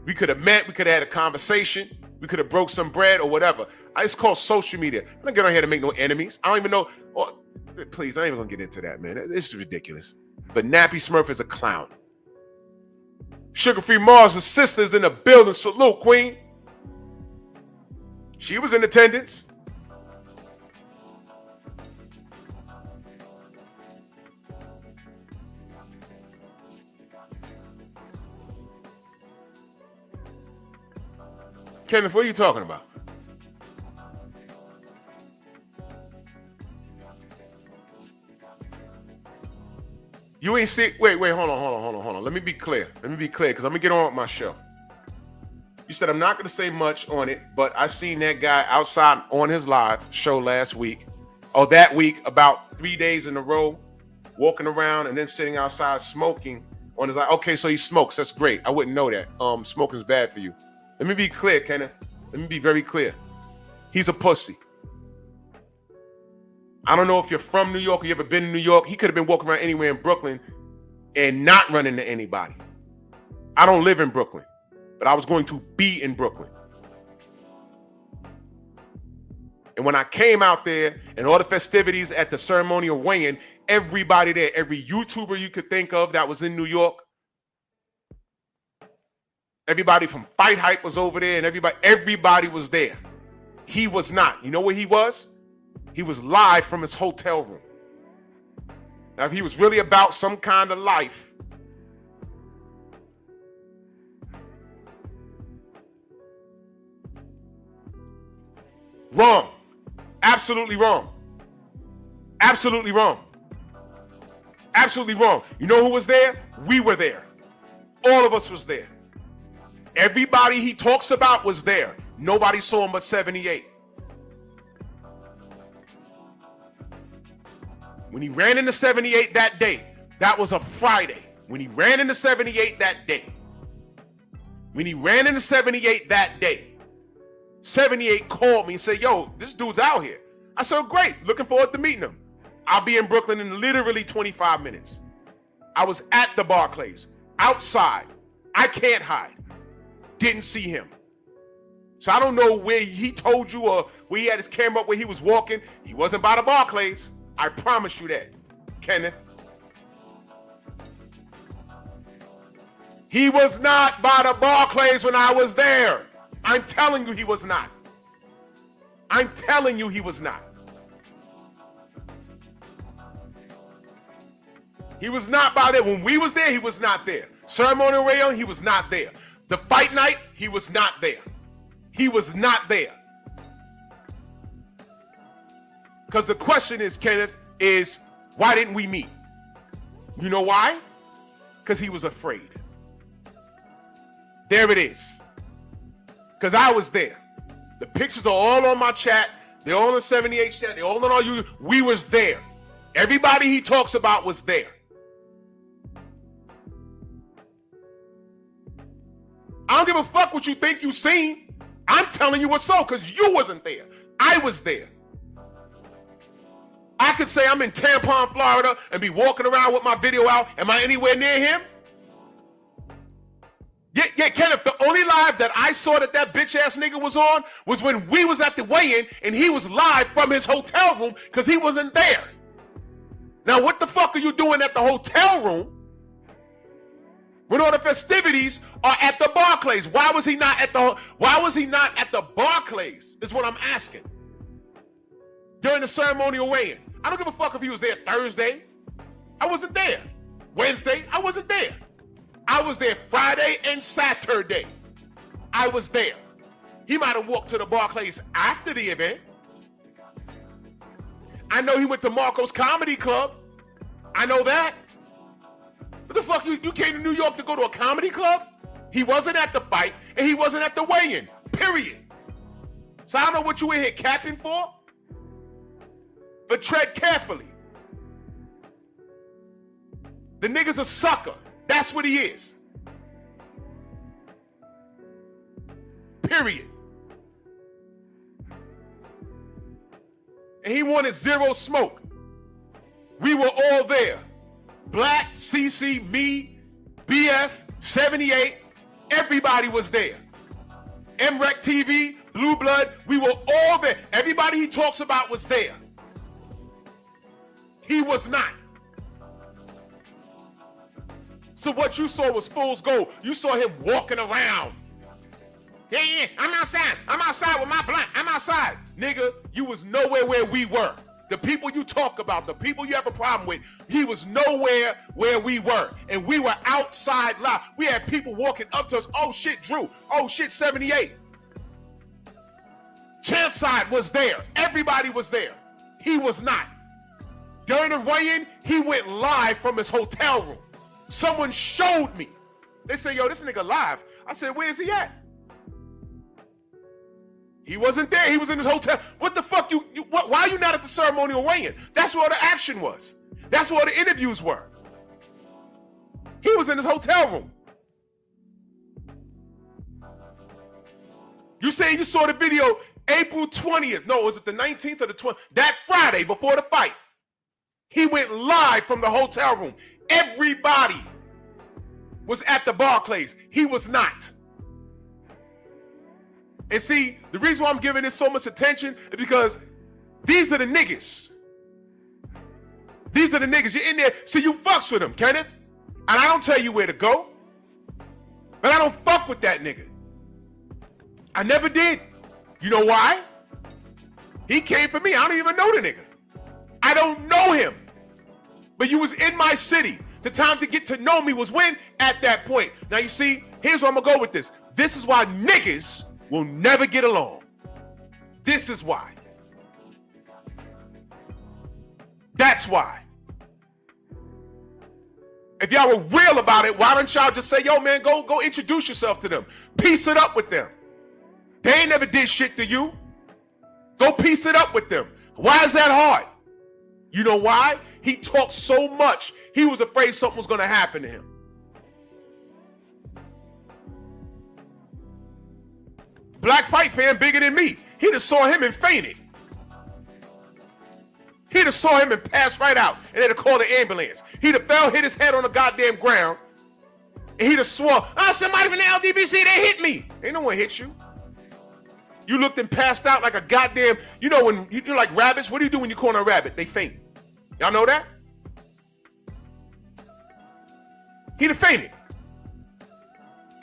We could have met. We could have had a conversation. We could have broke some bread or whatever. It's called social media. I don't get on here to make no enemies. I don't even know. Oh, please, I ain't even going to get into that, man. This is ridiculous. But Nappy Smurf is a clown. Sugar Free Mars' sister's in the building. Salute, Queen. She was in attendance. Kenneth, what are you talking about? You ain't see. Wait, hold on. Let me be clear, because I'm gonna get on with my show. You said I'm not gonna say much on it, but I seen that guy outside on his live show last week, or that week, about 3 days in a row, walking around and then sitting outside smoking on his live. Okay, so he smokes. That's great. I wouldn't know that. Smoking's bad for you. Let me be clear, Kenneth. Let me be very clear. He's a pussy. I don't know if you're from New York or you ever been to New York. He could have been walking around anywhere in Brooklyn and not running into anybody. I don't live in Brooklyn, but I was going to be in Brooklyn. And when I came out there and all the festivities at the ceremonial weighing, everybody there, every YouTuber you could think of that was in New York, everybody from Fight Hype was over there, and everybody was there. He was not. You know where he was? He was live from his hotel room. Now, if he was really about some kind of life, wrong. Absolutely wrong. Absolutely wrong. Absolutely wrong. You know who was there? We were there. All of us was there. Everybody he talks about was there. Nobody saw him but 78. When he ran into 78 that day, that was a Friday. when he ran into 78 that day, 78 called me and said, yo, this dude's out here. I said, great, looking forward to meeting him. I'll be in Brooklyn in literally 25 minutes. I was at the Barclays, outside. I can't hide. Didn't see him. So I don't know where he told you or where he had his camera up where he was walking. He wasn't by the Barclays. I promise you that, Kenneth. He was not by the Barclays when I was there. I'm telling you he was not. I'm telling you he was not. He was not by there. When we was there, he was not there. Ceremonial Rayon, he was not there. The fight night, he was not there. He was not there. Because the question is, Kenneth, is why didn't we meet? You know why? Because he was afraid. There it is. Because I was there. The pictures are all on my chat. They're all on 78 chat. They're all on all you. We was there. Everybody he talks about was there. I don't give a fuck what you think you seen. I'm telling you what's so, because you wasn't there. I was there. I could say I'm in Tampon, Florida, and be walking around with my video out. Am I anywhere near him? Yeah, Kenneth, the only live that I saw that bitch ass nigga was on was when we was at the weigh-in and he was live from his hotel room because he wasn't there. Now, what the fuck are you doing at the hotel room when all the festivities are at the Barclays? Why was he not at the Barclays is what I'm asking. During the ceremonial weigh-in. I don't give a fuck if he was there Thursday. I wasn't there. Wednesday, I wasn't there. I was there Friday and Saturday. I was there. He might have walked to the Barclays after the event. I know he went to Marco's Comedy Club. I know that. What the fuck, you came to New York to go to a comedy club? He wasn't at the fight, and he wasn't at the weigh-in, period. So I don't know what you in here capping for, but tread carefully. The nigga's a sucker. That's what he is. Period. And he wanted zero smoke. We were all there. Black, CC, me, BF, 78, everybody was there. MREC TV, Blue Blood, we were all there. Everybody he talks about was there. He was not. So what you saw was fool's gold. You saw him walking around. Yeah, I'm outside. I'm outside with my blunt. I'm outside. Nigga, you was nowhere where we were. The people you talk about, the people you have a problem with, he was nowhere where we were. And we were outside live. We had people walking up to us. Oh shit, Drew. Oh shit, 78. Champside was there. Everybody was there. He was not. During the weigh-in, he went live from his hotel room. Someone showed me. They said, yo, this nigga live. I said, where is he at? He wasn't there. He was in his hotel. What the fuck? Why are you not at the ceremonial weigh-in? That's where the action was. That's where the interviews were. He was in his hotel room. You say you saw the video April 20th. No, was it the 19th or the 20th? That Friday before the fight. He went live from the hotel room. Everybody was at the Barclays. He was not. And see, the reason why I'm giving this so much attention is because these are the niggas. These are the niggas. You're in there. See, you fucks with them, Kenneth. And I don't tell you where to go. But I don't fuck with that nigga. I never did. You know why? He came for me. I don't even know the nigga. I don't know him. But you was in my city. The time to get to know me was when? At that point. Now you see, here's where I'm gonna go with this. This is why niggas will never get along. This is why. That's why. If y'all were real about it, why don't y'all just say, yo man, go introduce yourself to them. Piece it up with them. They ain't never did shit to you. Go piece it up with them. Why is that hard? You know why? He talked so much, he was afraid something was gonna happen to him. black fight fan bigger than me. He'd have saw him and fainted. He'd have saw him and passed right out, and they'd have called the ambulance. He'd have fell, hit his head on the goddamn ground, and he'd have swore, oh, somebody from the LDBC, they hit me. Ain't no one hit you. You looked and passed out like a goddamn, you know when you're like rabbits, what do you do when you corner a rabbit? They faint. Y'all know that? He'd have fainted.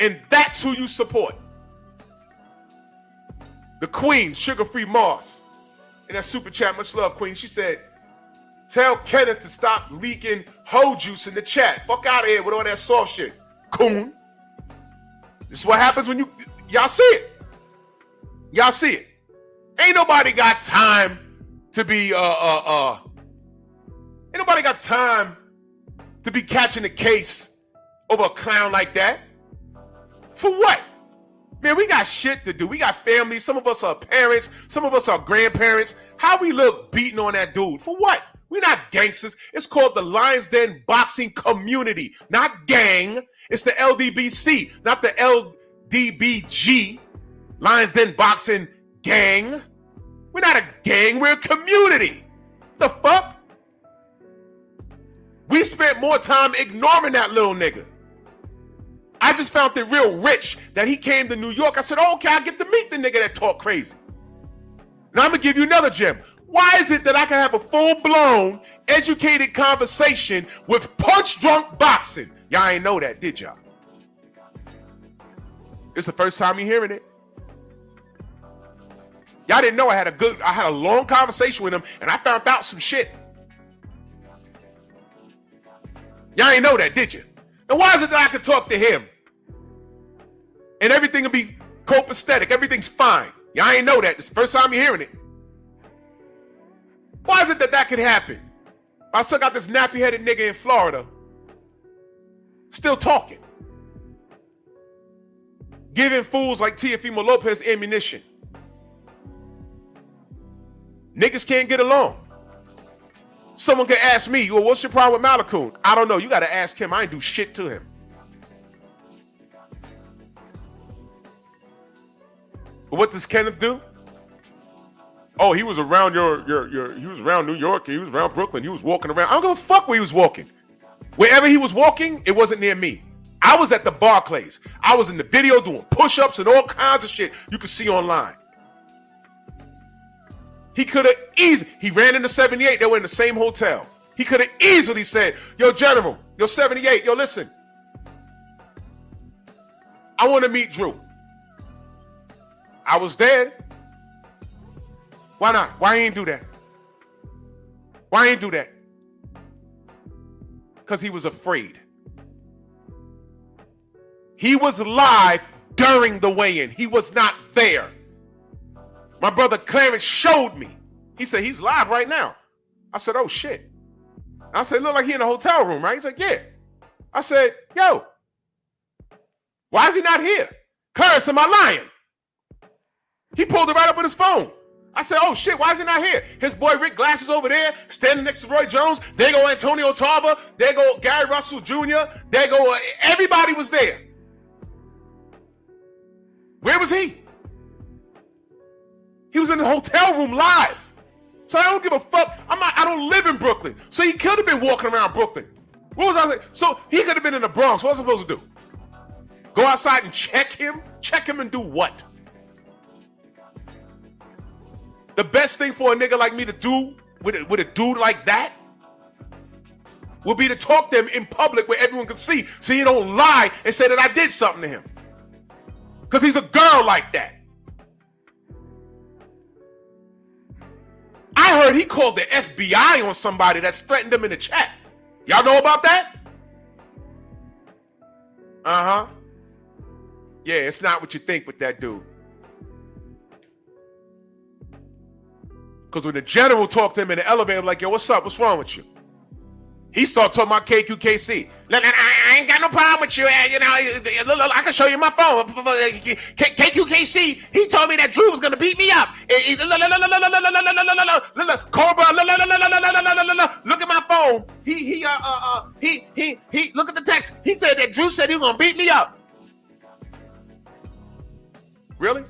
And that's who you support. The Queen, Sugar-Free Mars. In that super chat, much love, Queen. She said, tell Kenneth to stop leaking hoe juice in the chat. Fuck out of here with all that soft shit. Coon. This is what happens when y'all see it. Y'all see it. Ain't nobody got time to be ain't nobody got time to be catching a case over a clown like that. For what? Man, we got shit to do. We got families. Some of us are parents. Some of us are grandparents. How we look beating on that dude? For what? We're not gangsters. It's called the Lions Den Boxing Community. Not gang. It's the LDBC, not the LDBG. Lions Den Boxing Gang. We're not a gang. We're a community. The fuck? We spent more time ignoring that little nigga. I just found it real rich that he came to New York. I said, oh, okay, I get to meet the nigga that talk crazy. Now I'm gonna give you another gem. Why is it that I can have a full-blown, educated conversation with punch-drunk boxing? Y'all ain't know that, did y'all? It's the first time you're hearing it. Y'all didn't know I had a long conversation with him, and I found out some shit. Y'all ain't know that, did you? Now why is it that I can talk to him and everything will be copacetic, everything's fine? Y'all ain't know that. It's the first time you're hearing it. Why is it that that could happen? I still got this nappy-headed nigga in Florida still talking, giving fools like Teofimo Lopez ammunition. Niggas can't get along. Someone could ask me, well, what's your problem with Malakun? I don't know. You got to ask him. I ain't do shit to him. But what does Kenneth do? Oh, he was around he was around New York. He was around Brooklyn. He was walking around. I don't give a fuck where he was walking. Wherever he was walking, it wasn't near me. I was at the Barclays. I was in the video doing push-ups and all kinds of shit you can see online. He could have he ran into 78. They were in the same hotel. He could have easily said, yo, General, yo, 78, yo, listen. I want to meet Drew. I was there. Why not? Why ain't do that? Why ain't do that? Because he was afraid. He was live during the weigh-in. He was not there. My brother Clarence showed me. He said, he's live right now. I said, oh, shit. I said, look like he in a hotel room, right? He's like, yeah. I said, yo, why is he not here? Clarence, am I lying? He pulled it right up with his phone. I said, oh, shit, why is he not here? His boy Rick Glass is over there, standing next to Roy Jones. There go Antonio Tarver. There go Gary Russell Jr. There go, everybody was there. Where was he? He was in the hotel room live. So I don't give a fuck. I don't live in Brooklyn. So he could have been walking around Brooklyn. What was I saying? So he could have been in the Bronx. What was I supposed to do? Go outside and check him? Check him and do what? The best thing for a nigga like me to do with a dude like that would be to talk to him in public where everyone can see, so you don't lie and say that I did something to him. Because he's a girl like that. I heard he called the FBI on somebody that's threatened him in the chat. Y'all know about that? Uh-huh. Yeah, it's not what you think with that dude. Because when the general talked to him in the elevator, I'm like, yo, what's up? What's wrong with you? He started talking about KQKC. Look, I ain't got no problem with you. You know, I can show you my phone. KQKC, he told me that Drew was going to beat me up. Cobra, look at my phone. He, look at the text. He said that Drew said he was going to beat me up. Really?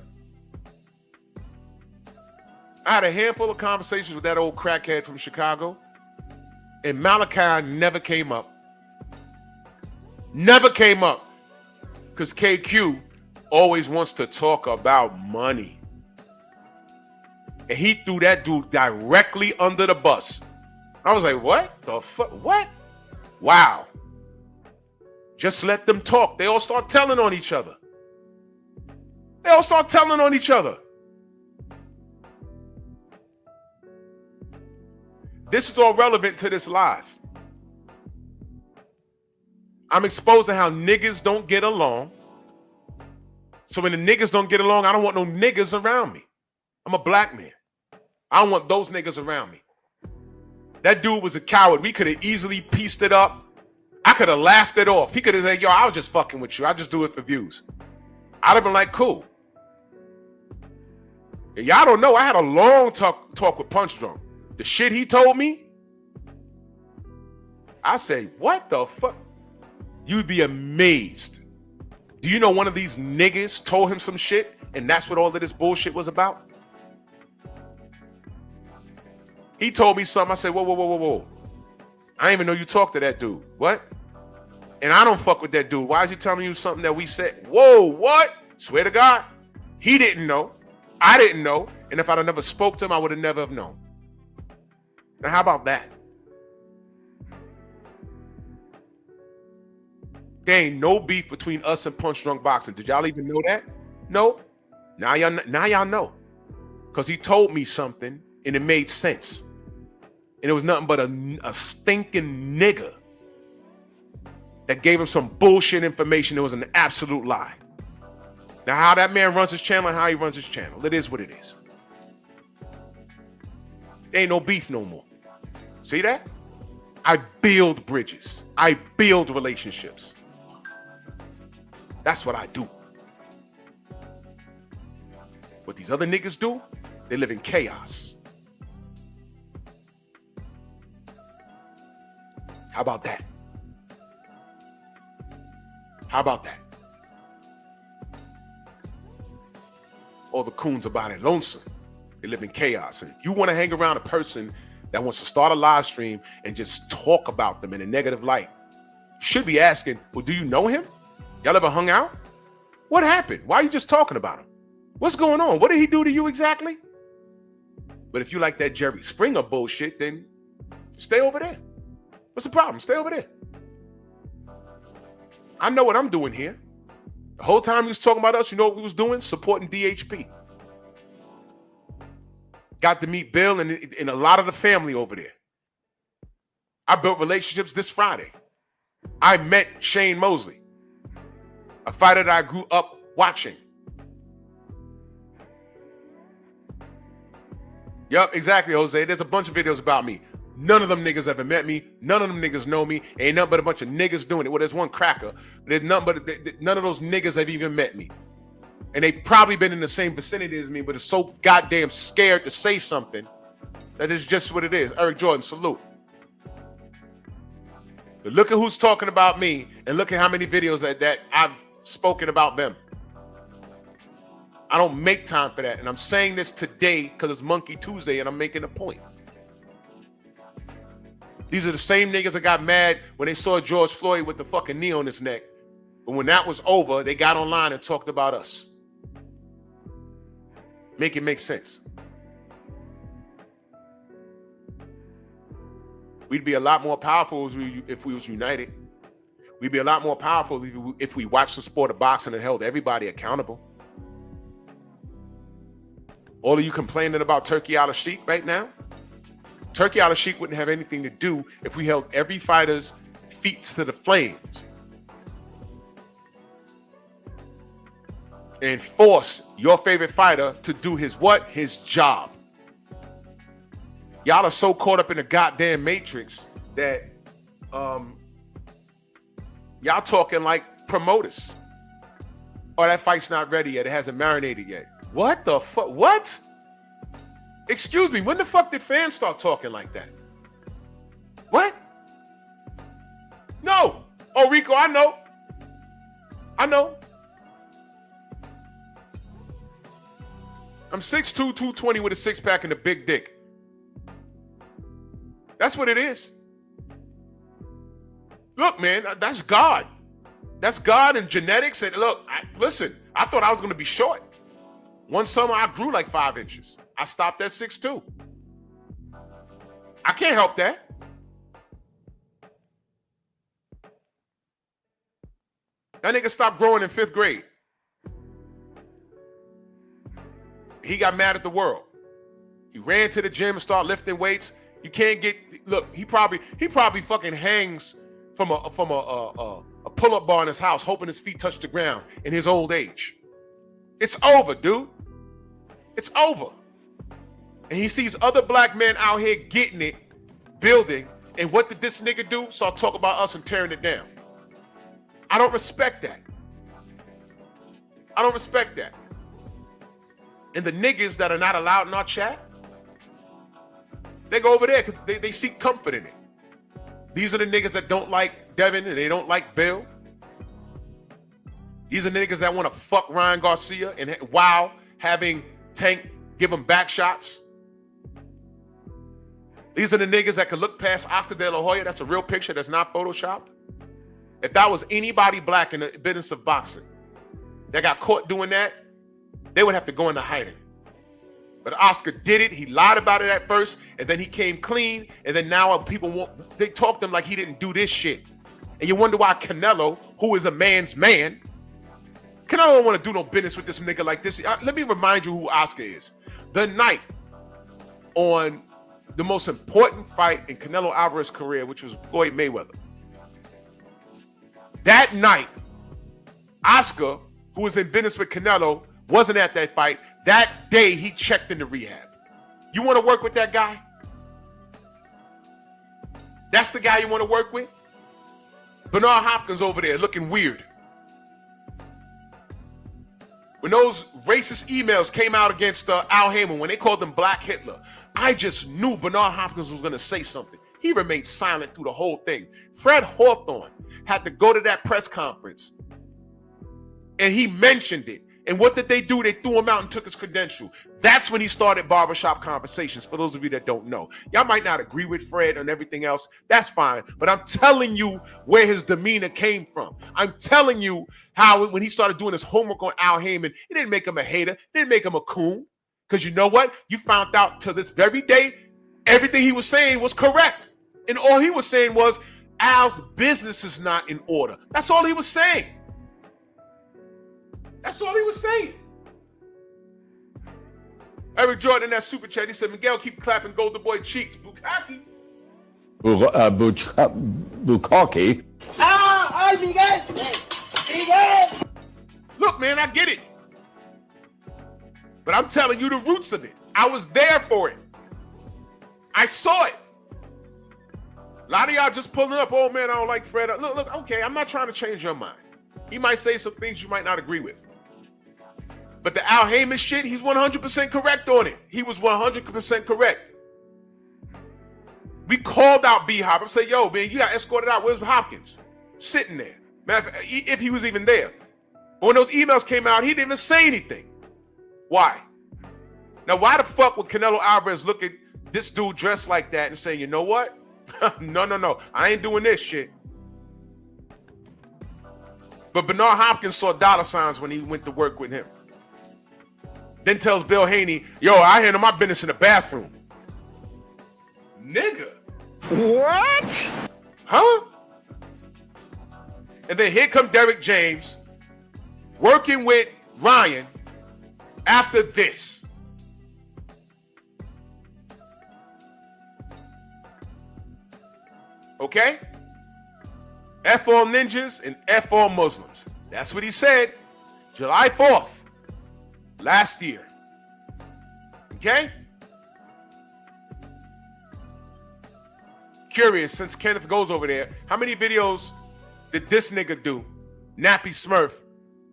I had a handful of conversations with that old crackhead from Chicago, and Malachi never came up. Never came up. Because KQ always wants to talk about money. And he threw that dude directly under the bus. I was like, what the fuck? What? Wow. Just let them talk. They all start telling on each other. They all start telling on each other. This is all relevant to this live. I'm exposing how niggas don't get along. So when the niggas don't get along, I don't want no niggas around me. I'm a black man. I don't want those niggas around me. That dude was a coward. We could have easily pieced it up. I could have laughed it off. He could have said, yo, I was just fucking with you. I just do it for views. I'd have been like, cool. And y'all don't know, I had a long talk with Punch Drunk. The shit he told me, I say, what the fuck? You'd be amazed. Do you know one of these niggas told him some shit and that's what all of this bullshit was about? He told me something. I said, whoa. I didn't even know you talked to that dude. What? And I don't fuck with that dude. Why is he telling you something that we said? Whoa, what? Swear to God. He didn't know. I didn't know. And if I'd have never spoke to him, I would have never have known. Now, how about that? There ain't no beef between us and Punch Drunk Boxing. Did y'all even know that? No. Now y'all know. Because he told me something and it made sense. And it was nothing but a stinking nigga that gave him some bullshit information that was an absolute lie. Now, how that man runs his channel and how he runs his channel, it is what it is. There ain't no beef no more. See that? I build bridges. I build relationships. That's what I do. What these other niggas do, they live in chaos. How about that? How about that? All the coons about it lonesome. They live in chaos. And if you want to hang around a person that wants to start a live stream and just talk about them in a negative light, you should be asking, well, do you know him? Y'all ever hung out? What happened? Why are you just talking about him? What's going on? What did he do to you exactly? But if you like that Jerry Springer bullshit, then stay over there. What's the problem? Stay over there. I know what I'm doing here. The whole time he was talking about us, you know what we was doing? Supporting DHP. Got to meet Bill and a lot of the family over there. I built relationships this Friday. I met Shane Mosley, a fighter that I grew up watching. Yup, exactly, Jose. There's a bunch of videos about me. None of them niggas ever met me. None of them niggas know me. Ain't nothing but a bunch of niggas doing it. Well, there's one cracker. But there's nothing but none of those niggas have even met me. And they've probably been in the same vicinity as me, but it's so goddamn scared to say something that is just what it is. Eric Jordan, salute. But look at who's talking about me and look at how many videos that I've spoken about them. I don't make time for that. And I'm saying this today because it's Monkey Tuesday and I'm making a point. These are the same niggas that got mad when they saw George Floyd with the fucking knee on his neck. But when that was over, they got online and talked about us. Make it make sense. We'd be a lot more powerful if we was united. We'd be a lot more powerful if we watched the sport of boxing and held everybody accountable. All of you complaining about Turkey Al-Sheikh right now? Turkey Al-Sheikh wouldn't have anything to do if we held every fighter's feet to the flames and force your favorite fighter to do his what? His job. Y'all are so caught up in the goddamn matrix that y'all talking like promoters. Oh, that fight's not ready yet. It hasn't marinated yet. What the fuck? What? Excuse me, when the fuck did fans start talking like that? What? No. Oh, Rico, I know. I'm 6'2", 220 with a six-pack and a big dick. That's what it is. Look, man, that's God. That's God and genetics. And look, listen, I thought I was going to be short. One summer, I grew like 5 inches. I stopped at 6'2". I can't help that. That nigga stopped growing in 5th grade. He got mad at the world. He ran to the gym and started lifting weights. You can't get, look, he probably fucking hangs from a pull-up bar in his house, hoping his feet touch the ground in his old age. It's over, dude. It's over. And he sees other black men out here getting it, building, and what did this nigga do? Start talking about us and tearing it down. I don't respect that. I don't respect that. And the niggas that are not allowed in our chat, they go over there because they seek comfort in it. These are the niggas that don't like Devin and they don't like Bill. These are niggas that want to fuck Ryan Garcia and while having Tank give him back shots. These are the niggas that can look past Oscar De La Hoya. That's a real picture that's not photoshopped. If that was anybody black in the business of boxing that got caught doing that, they would have to go into hiding. But Oscar did it. He lied about it at first, and then he came clean, and then now they talk to him like he didn't do this shit. And you wonder why Canelo, who is a man's man, Canelo don't want to do no business with this nigga like this. Let me remind you who Oscar is. The night on the most important fight in Canelo Alvarez's career, which was Floyd Mayweather. That night, Oscar, who was in business with Canelo, wasn't at that fight. That day, he checked into rehab. You want to work with that guy? That's the guy you want to work with? Bernard Hopkins over there looking weird. When those racist emails came out against Al Heyman, when they called him Black Hitler, I just knew Bernard Hopkins was going to say something. He remained silent through the whole thing. Fred Hawthorne had to go to that press conference, and he mentioned it. And what did they do? They threw him out and took his credential. That's when he started barbershop conversations, for those of you that don't know. Y'all might not agree with Fred and everything else. That's fine. But I'm telling you where his demeanor came from. I'm telling you how when he started doing his homework on Al Heyman, it didn't make him a hater. It didn't make him a coon. Because you know what? You found out to this very day, everything he was saying was correct. And all he was saying was, Al's business is not in order. That's all he was saying. That's all he was saying. Eric Jordan in that super chat, he said, Miguel, keep clapping Golden Boy cheeks. Bukaki. Bukaki. ¡Ay, Miguel! ¡Miguel! Look, man, I get it. But I'm telling you the roots of it. I was there for it. I saw it. A lot of y'all just pulling up, oh, man, I don't like Fred. Look, okay, I'm not trying to change your mind. He might say some things you might not agree with. But the Al Heyman shit, he's 100% correct on it. He was 100% correct. We called out B-Hop. I'm saying, yo, man, you got escorted out. Where's Hopkins? Sitting there. Man, if he was even there. But when those emails came out, he didn't even say anything. Why? Now, why the fuck would Canelo Alvarez look at this dude dressed like that and say, you know what? No. I ain't doing this shit. But Bernard Hopkins saw dollar signs when he went to work with him. Then tells Bill Haney, yo, I handle my business in the bathroom. Nigga. What? Huh? And then here come Derek James working with Ryan after this. Okay? F all ninjas and F all Muslims. That's what he said. July 4th. Last year. Okay? Curious, since Kenneth goes over there, how many videos did this nigga do, Nappy Smurf,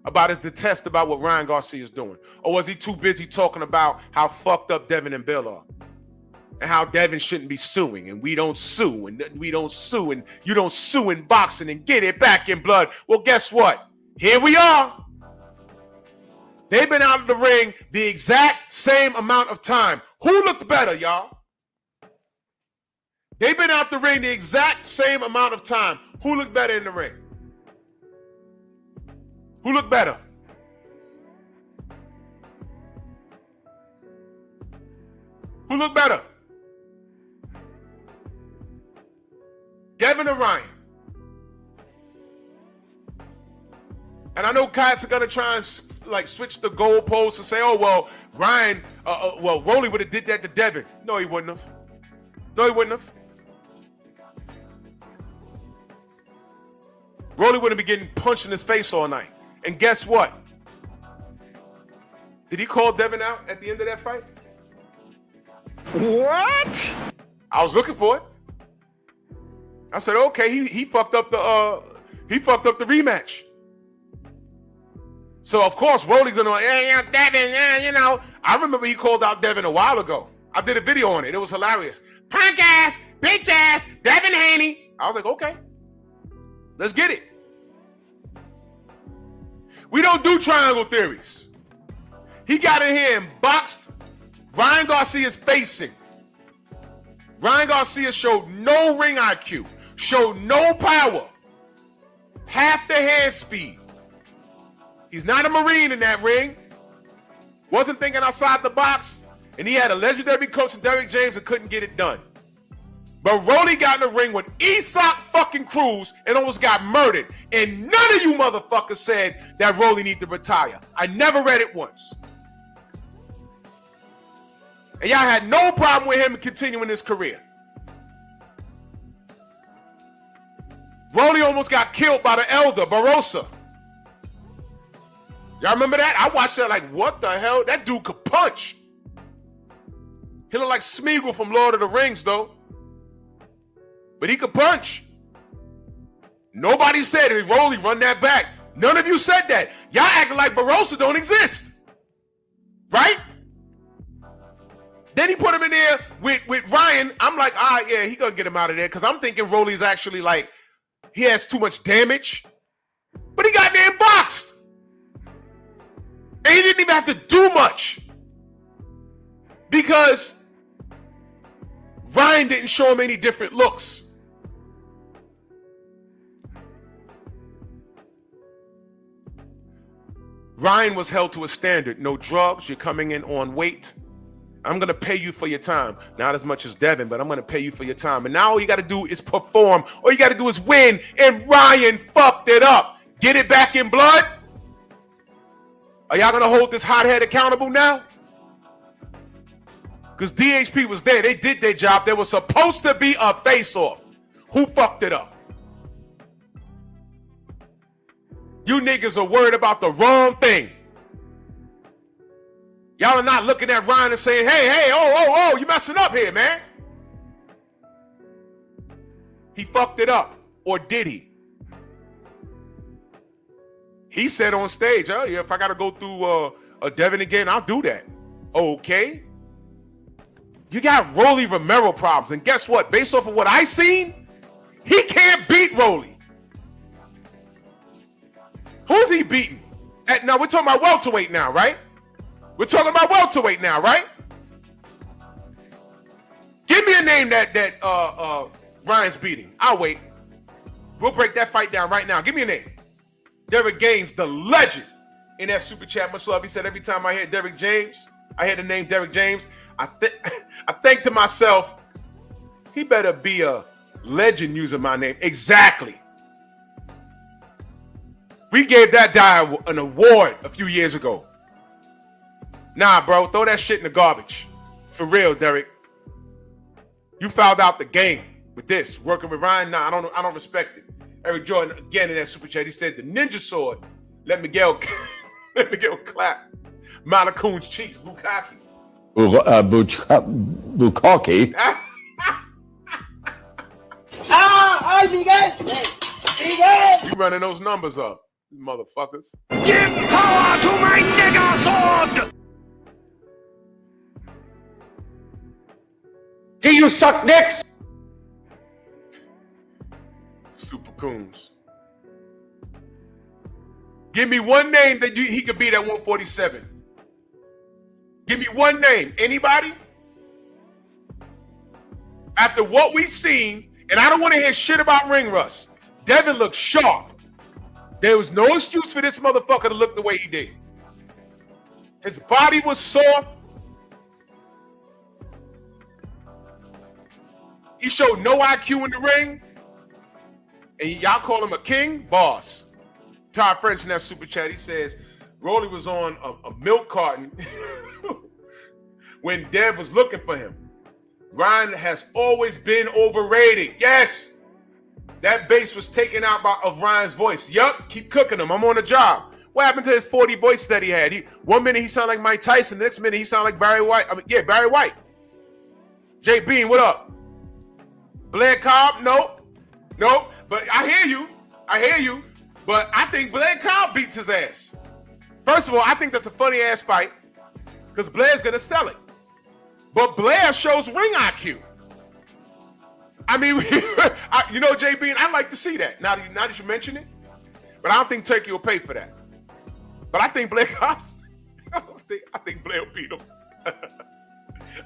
about his detest about what Ryan Garcia is doing? Or was he too busy talking about how fucked up Devin and Bill are? And how Devin shouldn't be suing, and we don't sue, and we don't sue, and you don't sue in boxing and get it back in blood. Well, guess what? Here we are. They've been out of the ring the exact same amount of time. Who looked better, y'all? They've been out the ring the exact same amount of time. Who looked better in the ring? Who looked better? Who looked better? Devin or Ryan? And I know cats are gonna try and like switch the goalposts and say, "Oh well, Ryan, Rolly would have did that to Devin." No, he wouldn't have. No, he wouldn't have. Rolly wouldn't be getting punched in his face all night. And guess what? Did he call Devin out at the end of that fight? What? I was looking for it. I said, okay, he fucked up the rematch. So of course Rolly's gonna Devin, I remember he called out Devin a while ago. I did a video on it. It was hilarious. Punk ass, bitch ass, Devin Haney. I was like, okay, let's get it. We don't do triangle theories. He got in here and boxed Ryan Garcia's facing. Ryan Garcia showed no ring IQ, showed no power, half the hand speed. He's not a Marine in that ring. Wasn't thinking outside the box, and he had a legendary coach in Derrick James and couldn't get it done. But Rolly got in the ring with Isak fucking Cruz and almost got murdered. And none of you motherfuckers said that Rolly need to retire. I never read it once. And y'all had no problem with him continuing his career. Rolly almost got killed by the elder, Barossa. Y'all remember that? I watched that like, what the hell? That dude could punch. He looked like Smeagol from Lord of the Rings, though. But he could punch. Nobody said, hey, Rolly, run that back. None of you said that. Y'all acting like Barossa don't exist. Right? Then he put him in there with Ryan. I'm like, yeah, he gonna get him out of there. Because I'm thinking Rolly's actually like, he has too much damage. But he got there and boxed. And he didn't even have to do much. Because Ryan didn't show him any different looks. Ryan was held to a standard. No drugs. You're coming in on weight. I'm going to pay you for your time. Not as much as Devin, but I'm going to pay you for your time. And now all you got to do is perform. All you got to do is win. And Ryan fucked it up. Get it back in blood? Are y'all going to hold this hothead accountable now? Because DHP was there. They did their job. There was supposed to be a face-off. Who fucked it up? You niggas are worried about the wrong thing. Y'all are not looking at Ryan and saying, hey, oh, you messing up here, man. He fucked it up. Or did he? He said on stage, oh, yeah, if I got to go through a Devin again, I'll do that. Okay. You got Rolly Romero problems. And guess what? Based off of what I seen, he can't beat Rolly. Who's he beating? Now, we're talking about welterweight now, right? We're talking about welterweight now, right? Give me a name that Ryan's beating. I'll wait. We'll break that fight down right now. Give me a name. Derrick James, the legend, in that super chat. Much love. He said every time I hear Derrick James, I hear the name Derrick James, I think to myself, he better be a legend using my name. Exactly. We gave that guy an award a few years ago. Nah, bro, throw that shit in the garbage. For real, Derrick. You fouled out the game with this. Working with Ryan, nah, I don't respect it. Eric Jordan, again in that super chat, he said the ninja sword let Miguel clap Malakoon's cheeks. Bukaki. Bukaki. Miguel! You running those numbers up, motherfuckers. Give power to my nigga sword! Do you suck dicks? Super Coons. Give me one name that he could beat at 147. Give me one name. Anybody? After what we've seen, and I don't want to hear shit about ring rust. Devin looked sharp. There was no excuse for this motherfucker to look the way he did. His body was soft. He showed no IQ in the ring. And y'all call him a king? Boss. Todd French in that super chat, he says, Rolly was on a milk carton when Dev was looking for him. Ryan has always been overrated. Yes. That bass was taken out of Ryan's voice. Yup, keep cooking him. I'm on the job. What happened to his 40 voice that he had? One minute he sounded like Mike Tyson. The next minute he sounded like Barry White. Barry White. Jay Bean, what up? Blair Cobb? Nope. But I hear you. But I think Blair Cobb beats his ass. First of all, I think that's a funny ass fight because Blair's gonna sell it. But Blair shows ring IQ. I mean, Jay Bean, I'd like to see that. Now that you mention it, but I don't think Turkey will pay for that. But I think Blair Cobb. I think Blair will beat him.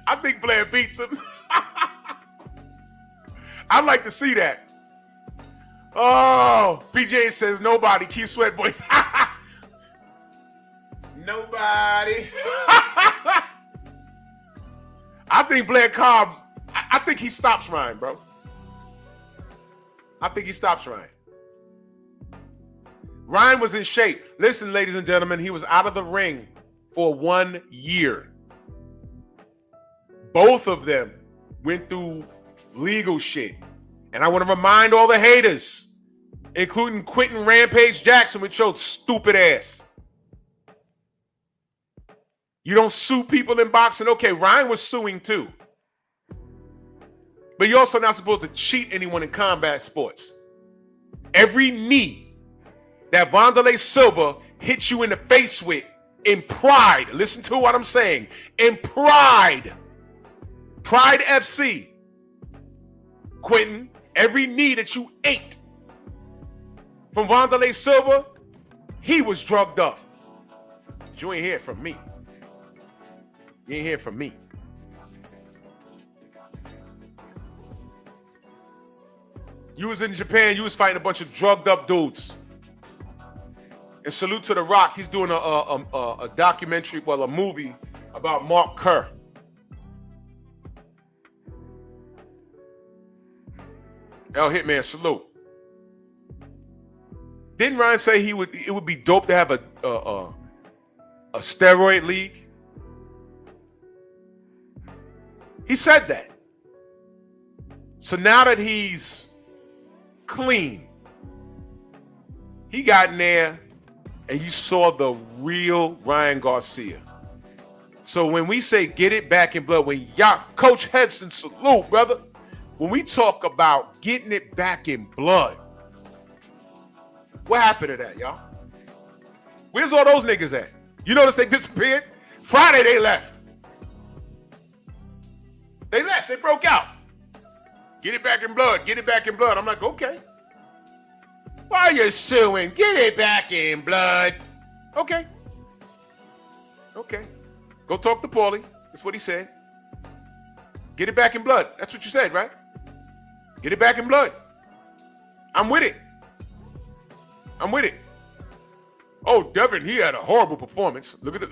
I think Blair beats him. I'd like to see that. Oh, PJ says nobody. Keith Sweat boys. Nobody. I think Blair Cobb. I think he stops Ryan, bro. I think he stops Ryan. Ryan was in shape. Listen, ladies and gentlemen, he was out of the ring for 1 year. Both of them went through legal shit. And I want to remind all the haters, including Quentin Rampage Jackson with your stupid ass. You don't sue people in boxing. Okay, Ryan was suing too. But you're also not supposed to cheat anyone in combat sports. Every knee that Wanderlei Silva hits you in the face with, in pride, listen to what I'm saying, in pride FC, Quentin, every knee that you ate from Wanderlei Silva, he was drugged up. But you ain't hear from me. You ain't hear from me. You was in Japan, you was fighting a bunch of drugged up dudes. And salute to The Rock, he's doing a documentary, a movie about Mark Kerr. El Hitman, salute. Didn't Ryan say it would be dope to have a steroid league? He said that. So now that he's clean, he got in there and you saw the real Ryan Garcia. So when we say get it back in blood, when y'all, Coach Hedson, salute, brother. When we talk about getting it back in blood, what happened to that, y'all? Where's all those niggas at? You notice they disappeared? Friday they left. They left, they broke out. Get it back in blood, get it back in blood. I'm like, okay. Why are you suing? Get it back in blood. Okay. Go talk to Paulie. That's what he said. Get it back in blood. That's what you said, right? Get it back in blood. I'm with it. Oh, Devin, he had a horrible performance. Look at it.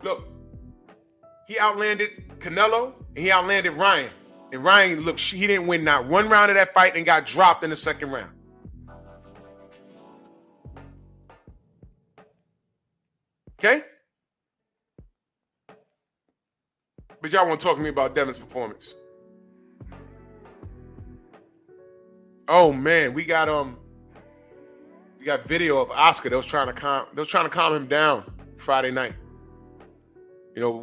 Look. He outlanded Canelo and he outlanded Ryan. And Ryan, look, he didn't win not one round of that fight and got dropped in the second round. Okay? But y'all want to talk to me about Devin's performance. Oh man, we got video of Oscar that was trying to calm him down Friday night. You know,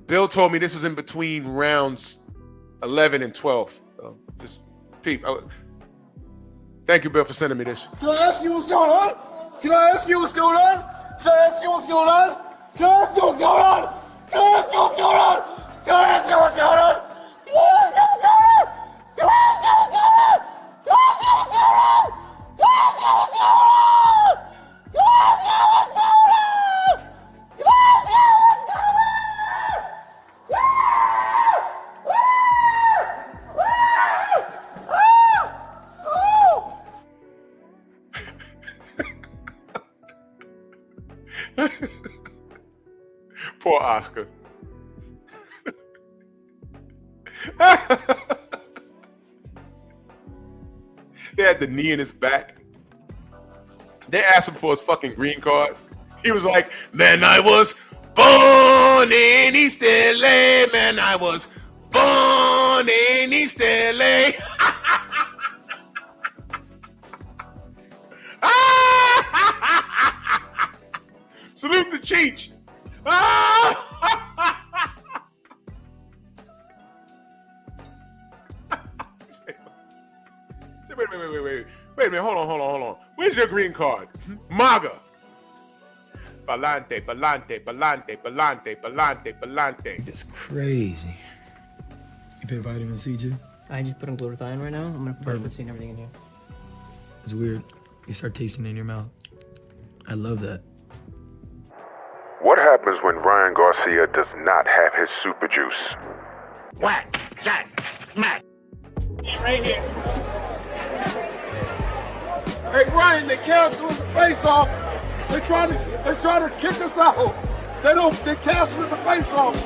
Bill told me this is in between rounds 11 and 12. Just peep. Thank you, Bill, for sending me this. Can I ask you what's going on? Poor Oscar. They had the knee in his back. They asked him for his fucking green card. He was like, man, I was born in East LA. Man, I was born in East LA. Salute the Cheech. Wait a minute, hold on. Where's your green card? MAGA. Palante. It's crazy. You put vitamin C too? I just put on glutathione right now. I'm gonna put vitamin C and everything in here. It's weird. You start tasting it in your mouth. I love that. What happens when Ryan Garcia does not have his super juice? Whack, jack, smack. Right here. Hey, Ryan, they canceling the face-off. They try to kick us out. They canceling the face-off.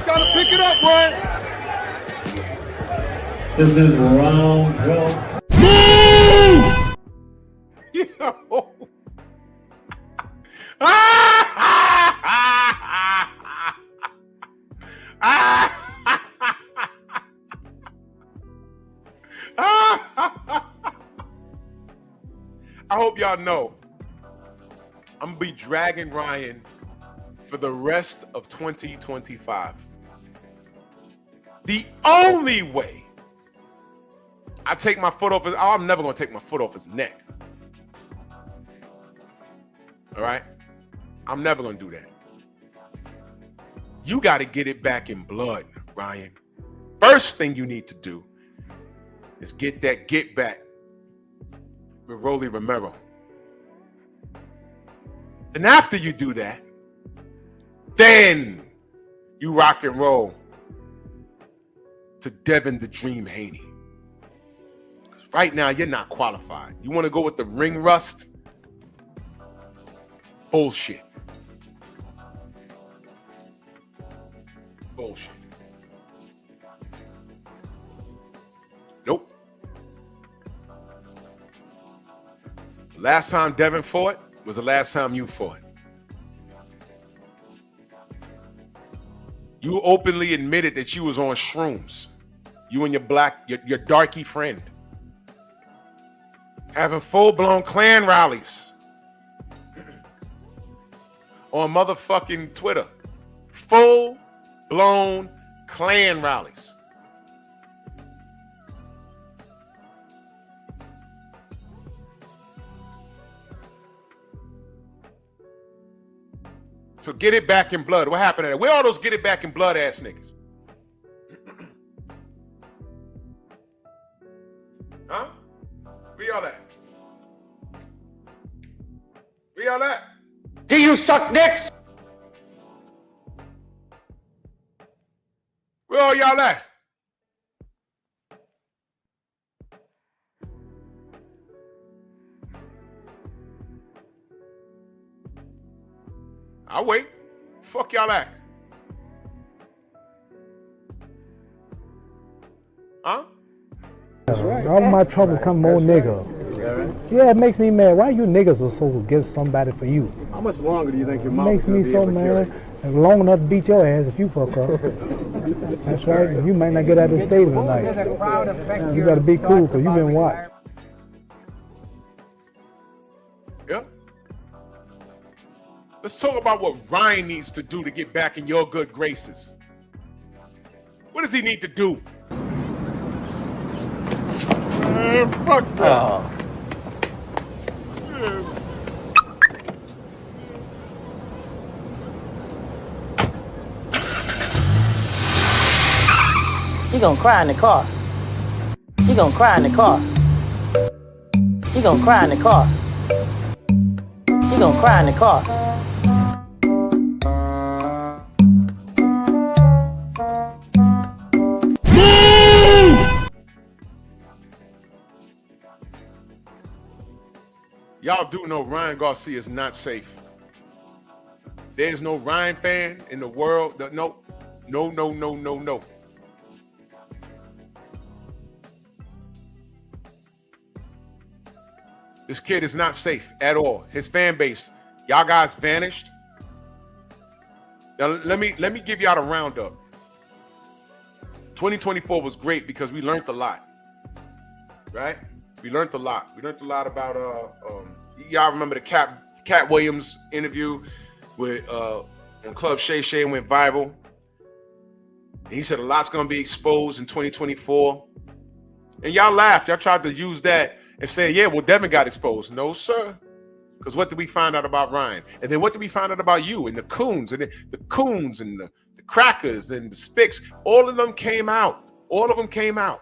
Gotta pick it up, Ryan. This is round 12. Yo. I hope y'all know I'm gonna be dragging Ryan for the rest of 2025. The only way I take my foot off his, I'm never gonna take my foot off his neck. All right? I'm never gonna do that. You gotta get it back in blood, Ryan. First thing you need to do is get that get back with Rolly Romero. And after you do that, then you rock and roll to Devin the Dream Haney. Because right now, you're not qualified. You want to go with the ring rust? Bullshit. Bullshit. Nope. The last time Devin fought was the last time you fought. You openly admitted that you was on shrooms. You and your darky friend. Having full-blown Klan rallies. On motherfucking Twitter. Full-blown Klan rallies. So get it back in blood. What happened to that? Where are those get it back in blood ass niggas? Huh? Where y'all at? Where y'all at? Do you suck dicks? Where are y'all at? I'll wait. Fuck y'all at? Huh? All my troubles come more nigga. Yeah, it makes me mad. Why you niggas are so against somebody for you? How much longer do you think your mom Makes me so mad. Long enough to beat your ass if you fuck up. That's right. You might not get out of the stadium tonight. You gotta be cool because you've been watched. Yeah. Let's talk about what Ryan needs to do to get back in your good graces. What does he need to do? Fuck that. He gonna cry in the car. He gonna cry in the car. He gonna cry in the car. He gonna cry in the car. Y'all do know Ryan Garcia is not safe. There's no Ryan fan in the world. No. This kid is not safe at all. His fan base, y'all guys vanished. Now let me give y'all a roundup. 2024 was great because we learned a lot, right? We learned a lot. We learned a lot about y'all remember the Cat Williams interview with when Club Shay Shay went viral. And he said a lot's gonna be exposed in 2024. And y'all laughed. Y'all tried to use that and say, yeah, well, Devin got exposed. No, sir. Because what did we find out about Ryan? And then what did we find out about you and the Coons and the Coons and the Crackers and the Spicks? All of them came out. All of them came out.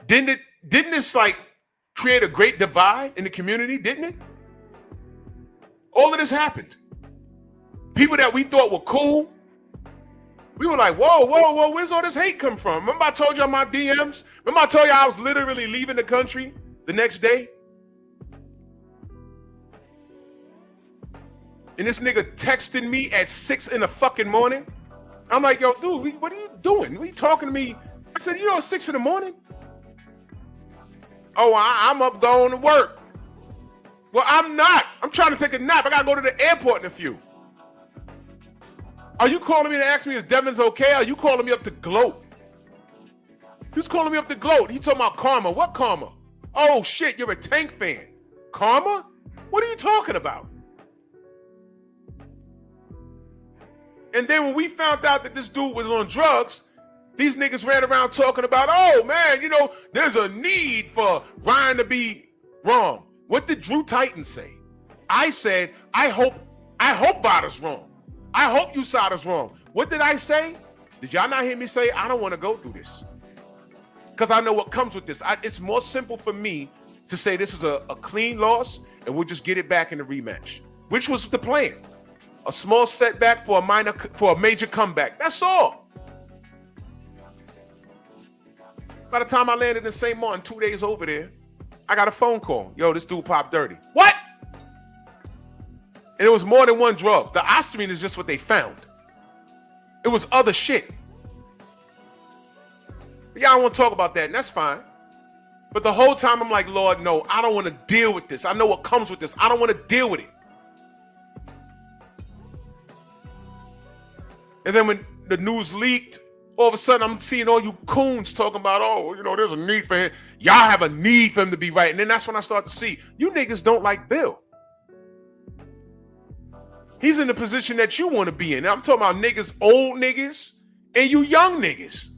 Didn't this like create a great divide in the community? Didn't it? All of this happened. People that we thought were cool, we were like, whoa, where's all this hate come from? Remember I told y'all my DMs? Remember I told y'all I was literally leaving the country the next day? And this nigga texting me at 6 in the fucking morning. I'm like, yo, dude, what are you doing? What are you talking to me? I said, you know, it's 6 in the morning? Oh, I'm up going to work. Well, I'm not. I'm trying to take a nap. I got to go to the airport in a few. Are you calling me to ask me if Devin's okay? Are you calling me up to gloat? He's calling me up to gloat. He talking about karma. What karma? Oh, shit, you're a Tank fan. Karma? What are you talking about? And then when we found out that this dude was on drugs, these niggas ran around talking about, oh, man, you know, there's a need for Ryan to be wrong. What did Drew Titan say? I said, I hope Bada's wrong. I hope USADA's wrong. What did I say? Did y'all not hear me say, I don't want to go through this? Because I know what comes with this. It's more simple for me to say this is a clean loss and we'll just get it back in the rematch, which was the plan. A small setback for a major comeback. That's all. By the time I landed in St. Martin 2 days over there, I got a phone call. Yo, this dude popped dirty. What? And it was more than one drug. The ostamine is just what they found. It was other shit. But y'all don't want to talk about that, and that's fine. But the whole time I'm like, Lord, no, I don't want to deal with this. I know what comes with this. I don't want to deal with it. And then when the news leaked, all of a sudden I'm seeing all you coons talking about, oh, you know, there's a need for him. Y'all have a need for him to be right. And then that's when I start to see, you niggas don't like Bill. He's in the position that you want to be in. Now, I'm talking about niggas, old niggas, and you young niggas.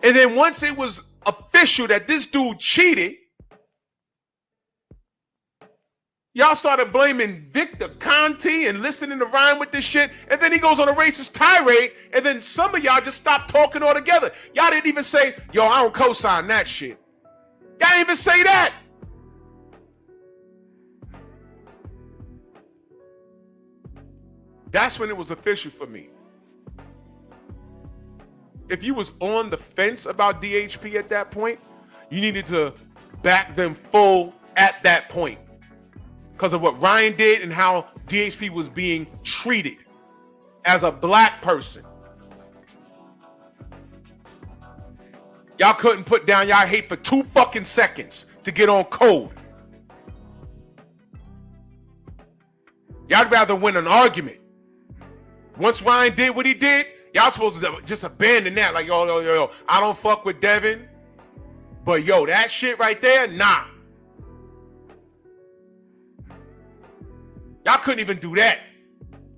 And then once it was official that this dude cheated, y'all started blaming Victor Conti and listening to Ryan with this shit. And then he goes on a racist tirade. And then some of y'all just stopped talking altogether. Y'all didn't even say, yo, I don't co-sign that shit. Y'all didn't even say that. That's when it was official for me. If you was on the fence about DHP at that point, you needed to back them full at that point because of what Ryan did and how DHP was being treated as a black person. Y'all couldn't put down y'all hate for 2 fucking seconds to get on code. Y'all rather win an argument. Once Ryan did what he did, y'all supposed to just abandon that. Like, yo, I don't fuck with Devin. But yo, that shit right there, nah. Y'all couldn't even do that.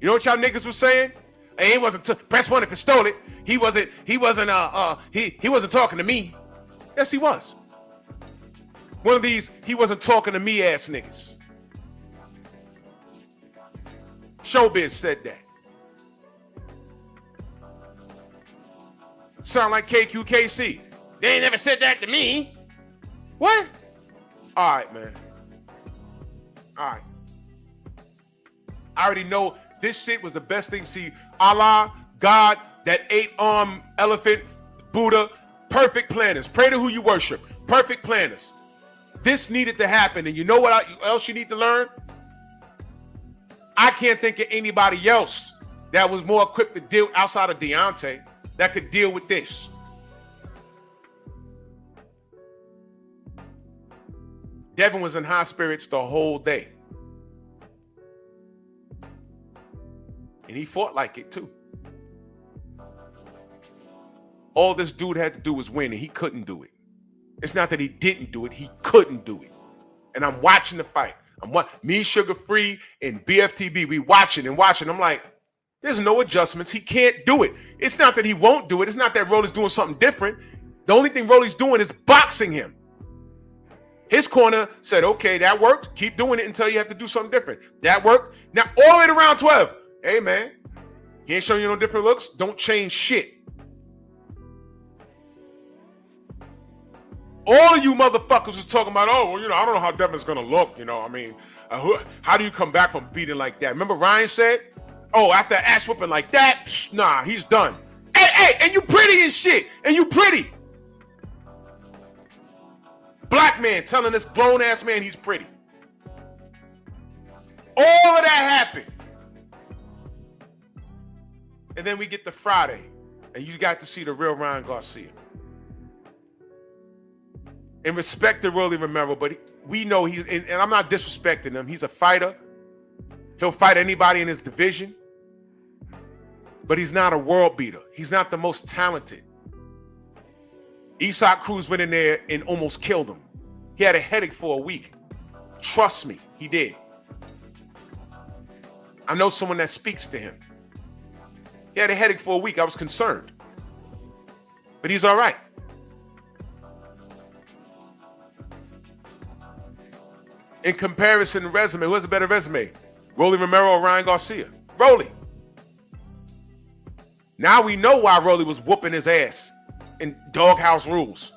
You know what y'all niggas was saying? Hey, he wasn't press 1 if it stole it. He wasn't talking to me. Yes, he was. One of these, he wasn't talking to me ass niggas. Showbiz said that. Sound like KQKC. They ain't never said that to me. What? All right, man. All right. I already know this shit was the best thing. See, Allah, God, that 8-armed elephant, Buddha, Perfect planners. Pray to who you worship. Perfect planners. This needed to happen. And you know what else you need to learn? I can't think of anybody else that was more equipped to deal outside of Deontay that could deal with this. Devin was in high spirits the whole day. And he fought like it too. All this dude had to do was win, and he couldn't do it. It's not that he didn't do it, he couldn't do it. And I'm watching the fight. Me, Sugar Free, and BFTB, we watching. I'm like, there's no adjustments. He can't do it. It's not that he won't do it. It's not that Rolly's doing something different. The only thing Rolly's doing is boxing him. His corner said, okay, that worked. Keep doing it until you have to do something different. That worked. Now, all the way to round 12. Hey, man, he ain't showing you no different looks. Don't change shit. All of you motherfuckers was talking about, oh, well, I don't know how Devin's going to look. How do you come back from beating like that? Remember Ryan said, oh, after ass whooping like that, nah, he's done. Hey, and you pretty as shit. And you pretty. Black man telling this grown-ass man he's pretty. All of that happened. And then we get to Friday, and you got to see the real Ryan Garcia. And respect to Rolly Romero, but we know and I'm not disrespecting him. He's a fighter. He'll fight anybody in his division. But he's not a world beater. He's not the most talented. Isak Cruz went in there and almost killed him. He had a headache for a week. Trust me, he did. I know someone that speaks to him. He had a headache for a week. I was concerned. But he's all right. In comparison to resume, who has a better resume? Rolly Romero or Ryan Garcia? Rolly. Now we know why Rolly was whooping his ass in doghouse rules.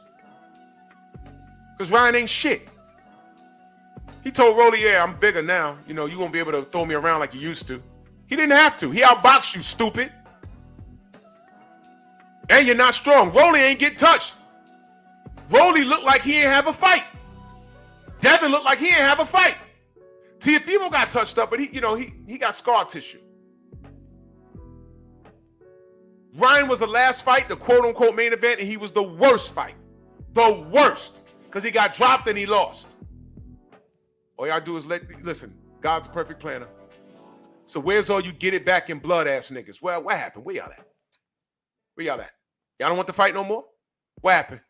Because Ryan ain't shit. He told Rolly, yeah, I'm bigger now. You won't be able to throw me around like you used to. He didn't have to. He outboxed you, stupid. And you're not strong. Rolly ain't get touched. Rolly looked like he ain't have a fight. Devin looked like he ain't have a fight. Teofimo got touched up, but he got scar tissue. Ryan was the last fight, the quote-unquote main event, and he was the worst fight. The worst. Because he got dropped and he lost. All y'all do is listen, God's a perfect planner. So where's all you get it back in blood ass niggas? Well, what happened? Where y'all at? Where y'all at? Y'all don't want to fight no more? What happened?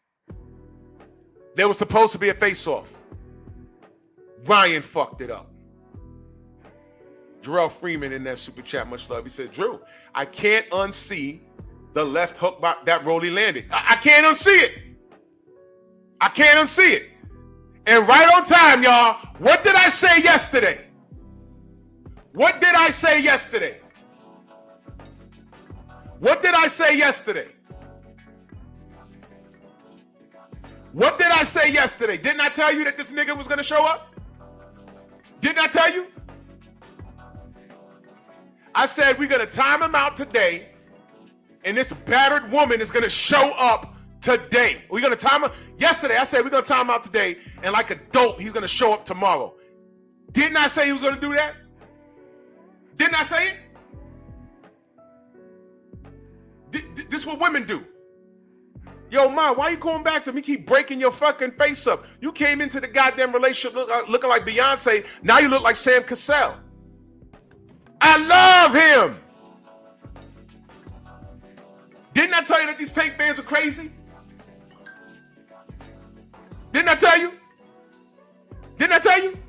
There was supposed to be a face-off. Ryan fucked it up. Jarrell Freeman in that super chat, much love. He said, Drew, I can't unsee the left hook that Rolly landed. I can't unsee it. I can't unsee it. And right on time, y'all, what did I say yesterday? What did I say yesterday? What did I say yesterday? What did I say yesterday? Didn't I tell you that this nigga was going to show up? Didn't I tell you? I said we're going to time him out today, and this battered woman is going to show up today. We're going to time him. Yesterday, I said we're going to time him out today, and like a dope, he's going to show up tomorrow. Didn't I say he was going to do that? Didn't I say it? This is what women do. Yo, Ma, why you going back to me? Keep breaking your fucking face up. You came into the goddamn relationship looking like Beyonce. Now you look like Sam Cassell. I love him. Didn't I tell you that these Tank fans are crazy? Didn't I tell you? Didn't I tell you?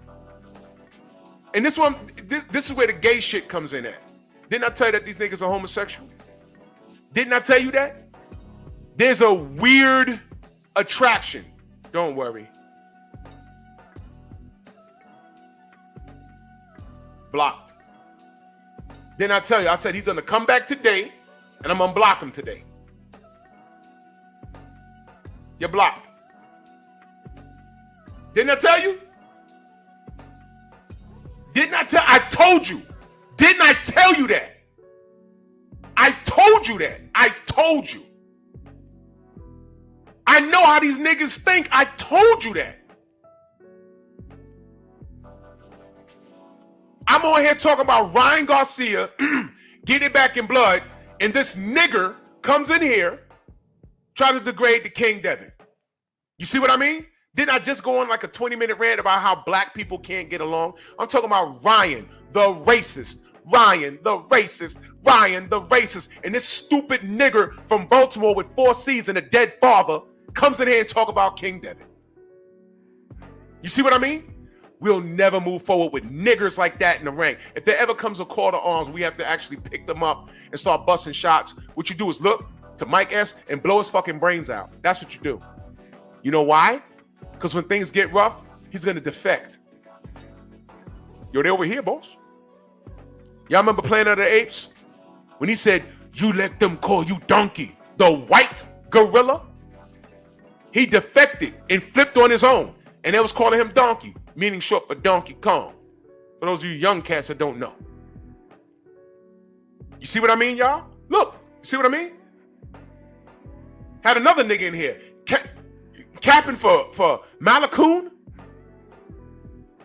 And this is where the gay shit comes in at. Didn't I tell you that these niggas are homosexual? Didn't I tell you that? There's a weird attraction. Don't worry. Blocked. Didn't I tell you? I said he's going to come back today, and I'm going to block him today. You're blocked. Didn't I tell you? Didn't I tell? I told you. Didn't I tell you that? I told you that. I told you. I know how these niggas think. I told you that. I'm on here talking about Ryan Garcia, get it back in blood, and this nigger comes in here, trying to degrade the King Devin. You see what I mean? Didn't I just go on like a 20-minute rant about how black people can't get along? I'm talking about Ryan, the racist. Ryan, the racist. Ryan, the racist. And this stupid nigger from Baltimore with 4 seeds and a dead father comes in here and talk about King Devin. You see what I mean? We'll never move forward with niggers like that in the ring. If there ever comes a call to arms, we have to actually pick them up and start busting shots. What you do is look to Mike S and blow his fucking brains out. That's what you do. You know why? Because when things get rough, he's going to defect. Yo, they over here, boss. Y'all remember Planet of the Apes? When he said, you let them call you donkey, the white gorilla? He defected and flipped on his own. And they was calling him donkey, meaning short for Donkey Kong. For those of you young cats that don't know. You see what I mean, y'all? Look, you see what I mean? Had another nigga in here. Capping for Malakoon?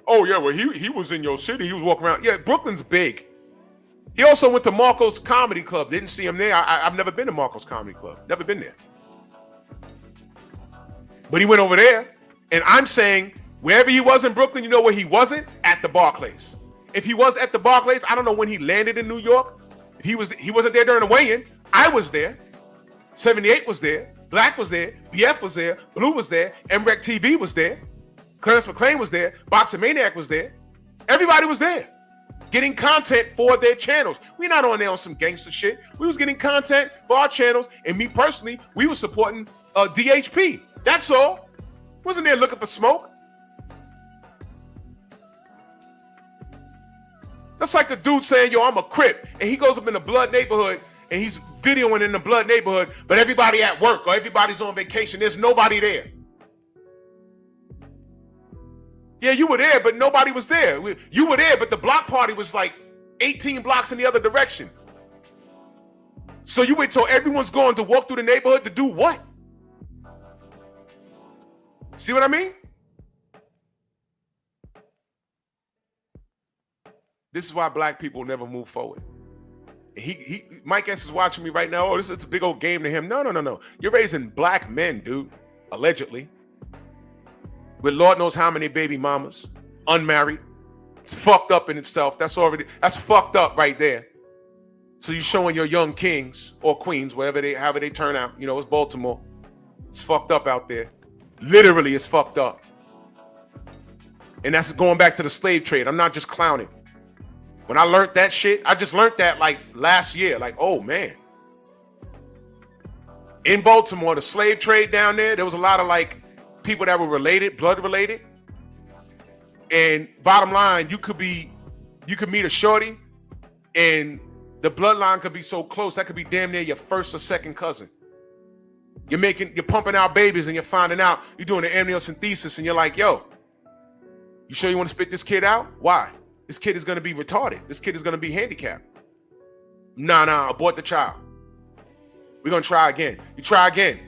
Oh, yeah, well, he was in your city. He was walking around. Yeah, Brooklyn's big. He also went to Marco's Comedy Club. Didn't see him there. I've never been to Marco's Comedy Club. Never been there. But he went over there. And I'm saying, wherever he was in Brooklyn, you know where he wasn't? At the Barclays. If he was at the Barclays, I don't know when he landed in New York. If he wasn't there during the weigh-in. I was there. 78 was there. Black was there. BF was there. Blue was there. MREC TV was there. Clarence McClain was there. Boxing Maniac was there. Everybody was there. Getting content for their channels. We're not on there on some gangster shit. We was getting content for our channels. And me personally, we were supporting DHP. That's all. Wasn't there looking for smoke? That's like a dude saying, yo, I'm a Crip. And he goes up in the Blood neighborhood and he's videoing in the Blood neighborhood, but everybody at work or everybody's on vacation. There's nobody there. Yeah, you were there, but nobody was there. You were there, but the block party was like 18 blocks in the other direction. So you wait till everyone's going to walk through the neighborhood to do what? See what I mean? This is why black people never move forward. Mike S is watching me right now. Oh, this is a big old game to him. No. You're raising black men, dude, allegedly. With Lord knows how many baby mamas, unmarried. It's fucked up in itself. That's fucked up right there. So you're showing your young kings or queens, however they turn out. You know, it's Baltimore. It's fucked up out there. Literally, it's fucked up. And that's going back to the slave trade. I'm not just clowning. When I learned that shit, I just learned that like last year. Like, oh man. In Baltimore, the slave trade down there was a lot of like people that were related, blood related. And bottom line, you could meet a shorty and the bloodline could be so close, that could be damn near your first or second cousin. You're pumping out babies and you're finding out you're doing the amniocentesis and you're like, yo, you sure you want to spit this kid out? Why? This kid is going to be retarded. This kid is going to be handicapped. Nah, abort the child. We're going to try again. You try again.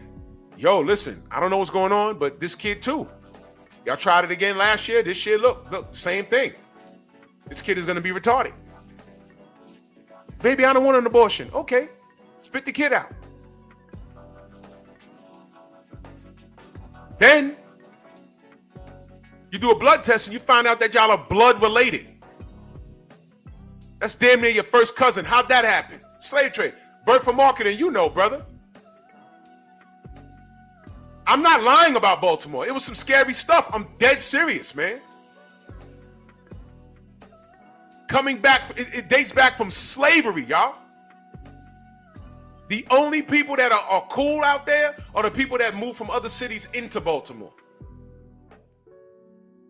Yo, listen, I don't know what's going on, but this kid too. Y'all tried it again last year. This year, look, same thing. This kid is going to be retarded. Baby, I don't want an abortion. Okay, spit the kid out. Then you do a blood test and you find out that y'all are blood related. That's damn near your first cousin. How'd that happen? Slave trade. Birth for marketing, you know, brother. I'm not lying about Baltimore. It was some scary stuff. I'm dead serious, man. Coming back, it dates back from slavery, y'all. The only people that are cool out there are the people that move from other cities into Baltimore.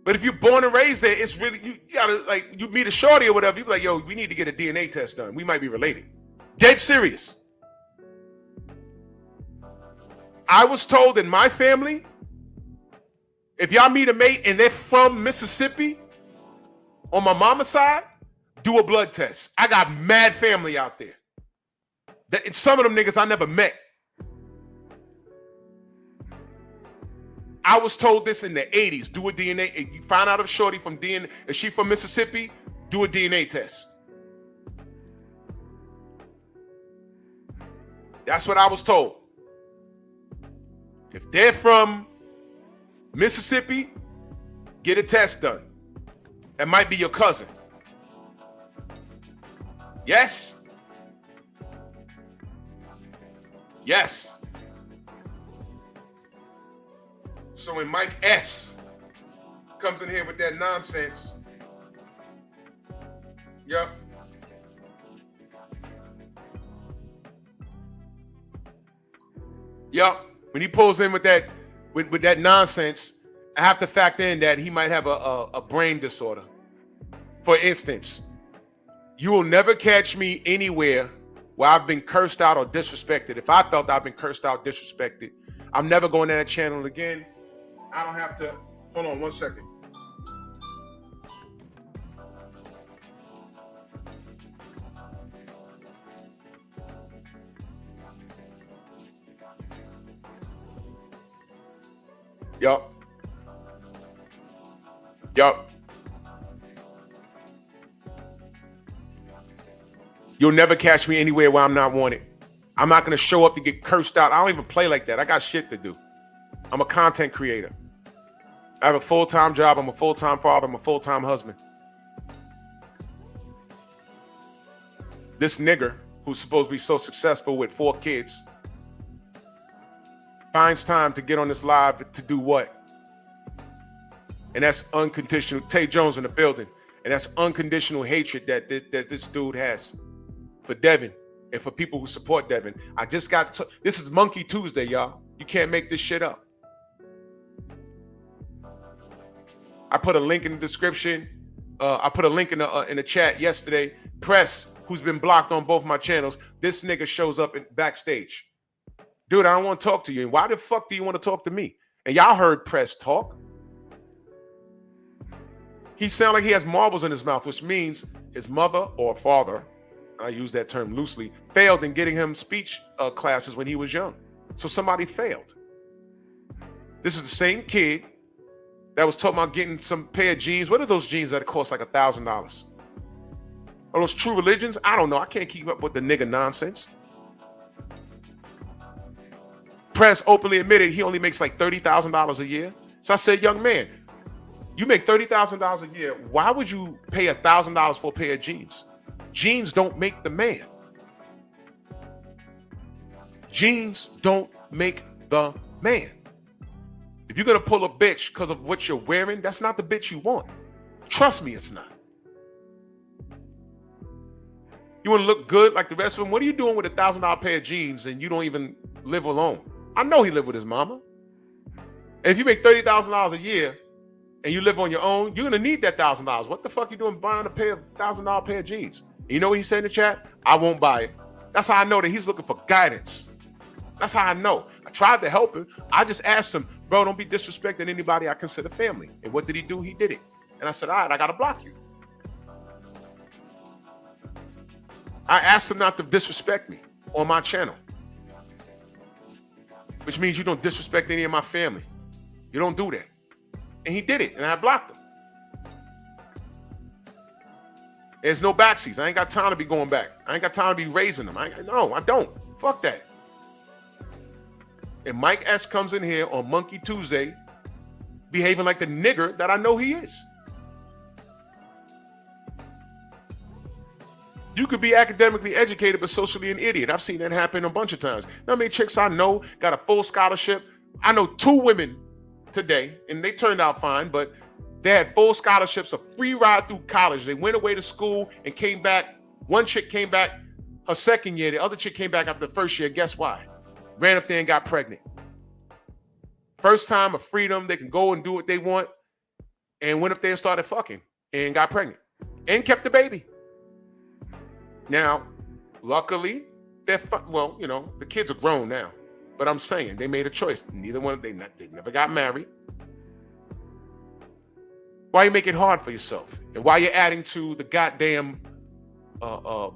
But if you're born and raised there, it's really, you gotta, like, you meet a shorty or whatever, you be like, yo, we need to get a DNA test done. We might be related. Dead serious. I was told in my family, if y'all meet a mate and they're from Mississippi, on my mama's side, do a blood test. I got mad family out there. Some of them niggas I never met. I was told this in the 80s. Do a DNA. If you find out if shorty from DNA, is she from Mississippi? Do a DNA test. That's what I was told. If they're from Mississippi, get a test done. That might be your cousin. Yes? Yes. So when Mike S comes in here with that nonsense, yep. Yep. When he pulls in with that with that nonsense, I have to factor in that he might have a brain disorder. For instance, you will never catch me anywhere where I've been cursed out or disrespected. If I felt I've been cursed out, disrespected, I'm never going to that channel again. I don't have to. Hold on 1 second. Yup. Yup. You'll never catch me anywhere where I'm not wanted. I'm not going to show up to get cursed out. I don't even play like that. I got shit to do. I'm a content creator. I have a full-time job. I'm a full-time father. I'm a full-time husband. This nigger who's supposed to be so successful with 4 kids finds time to get on this live to do what? And that's unconditional. Tay Jones in the building. And that's unconditional hatred that this dude has for Devin and for people who support Devin. I just got this is Monkey Tuesday, y'all. You can't make this shit up. I put a link in the description. I put a link in the chat yesterday. Press, who's been blocked on both my channels, this nigga shows up backstage. Dude, I don't want to talk to you. And why the fuck do you want to talk to me? And y'all heard Press talk. He sounds like he has marbles in his mouth, which means his mother or father, I use that term loosely, failed in getting him speech classes when he was young. So somebody failed. This is the same kid that was talking about getting some pair of jeans. What are those jeans that cost like $1,000? Are those True Religions? I don't know. I can't keep up with the nigga nonsense. Press openly admitted he only makes like $30,000 a year. So I said, young man, you make $30,000 a year. Why would you pay $1,000 for a pair of jeans? Jeans don't make the man. Jeans don't make the man. If you're going to pull a bitch because of what you're wearing, that's not the bitch you want. Trust me, it's not. You want to look good like the rest of them? What are you doing with $1,000 pair of jeans and you don't even live alone? I know he lived with his mama. And if you make $30,000 a year and you live on your own, you're going to need that $1,000. What the fuck you doing buying a pair of $1,000 pair of jeans? And you know what he said in the chat? I won't buy it. That's how I know that he's looking for guidance. That's how I know. I tried to help him. I just asked him, bro, don't be disrespecting anybody I consider family. And what did he do? He did it. And I said, all right, I got to block you. I asked him not to disrespect me on my channel, which means you don't disrespect any of my family. You don't do that. And he did it, and I blocked him. There's no backseats. I ain't got time to be going back. I ain't got time to be raising them. No, I don't. Fuck that. And Mike S comes in here on Monkey Tuesday behaving like the nigger that I know he is. You could be academically educated but socially an idiot. I've seen that happen a bunch of times. How many chicks I know got a full scholarship? I know 2 women today, and they turned out fine, but they had full scholarships, a free ride through college. They went away to school and came back. One chick came back her second year. The other chick came back after the first year. Guess why? Ran up there and got pregnant. First time of freedom. They can go and do what they want. And went up there and started fucking and got pregnant and kept the baby. Now, luckily, they're well, you know, the kids are grown now. But I'm saying they made a choice. Neither one, they never got married. Why you make it hard for yourself? And why you're adding to the goddamn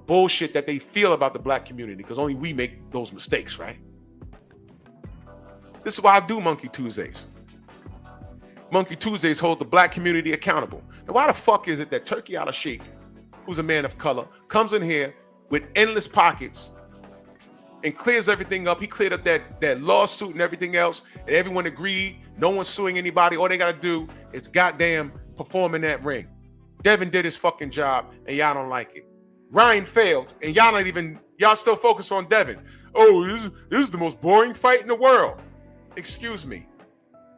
bullshit that they feel about the black community? Because only we make those mistakes, right? This is why I do Monkey Tuesdays. Monkey Tuesdays hold the black community accountable. Now, why the fuck is it that Turkey Al-Sheikh, who's a man of color, comes in here with endless pockets and clears everything up? He cleared up that lawsuit and everything else, and everyone agreed. No one's suing anybody. All they got to do is goddamn perform in that ring. Devin did his fucking job, and y'all don't like it. Ryan failed, and y'all still focus on Devin. Oh, this is the most boring fight in the world. Excuse me.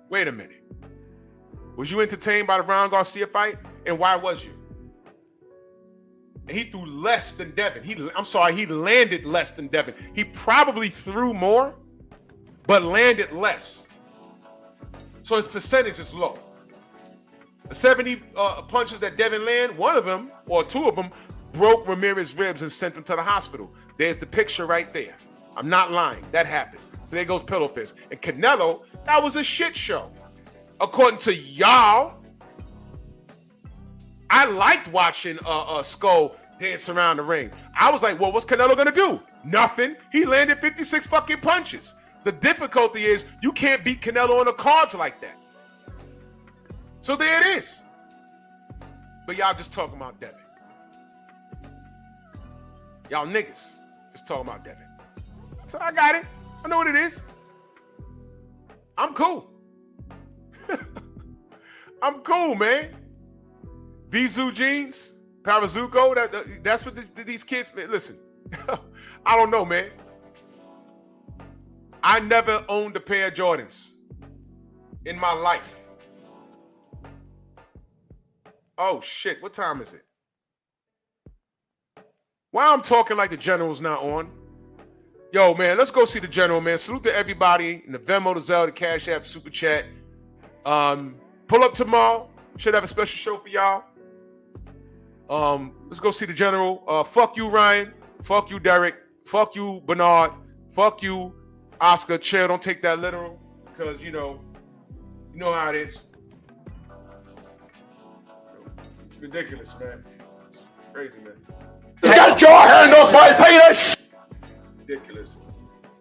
Wait a minute. Was you entertained by the Ryan Garcia fight? And why was you? And he threw less than Devin. He landed less than Devin. He probably threw more, but landed less. So his percentage is low. The 70 punches that Devin landed, one of them, or two of them, broke Ramirez's ribs and sent him to the hospital. There's the picture right there. I'm not lying. That happened. So there goes Pillow Fist. And Canelo, that was a shit show. According to y'all, I liked watching Skull dance around the ring. I was like, well, what's Canelo gonna do? Nothing. He landed 56 fucking punches. The difficulty is you can't beat Canelo on the cards like that. So there it is. But y'all just talking about Devin. Y'all niggas just talking about Devin. So I got it. I know what it is. I'm cool. I'm cool, man. Vizu jeans, Parazuko, that's what these kids, listen, I don't know, man. I never owned a pair of Jordans in my life. Oh, shit, what time is it? Why I'm talking like the General's not on? Yo, man, let's go see the General, man. Salute to everybody in the Venmo, the Zelle, the Cash App, Super Chat. Pull up tomorrow. Should have a special show for y'all. Let's go see the General. Fuck you, Ryan. Fuck you, Derek. Fuck you, Bernard. Fuck you, Oscar. Chill, don't take that literal, because you know how it is. It's ridiculous, man. It's crazy, man. Get your hand off my penis! Ridiculous.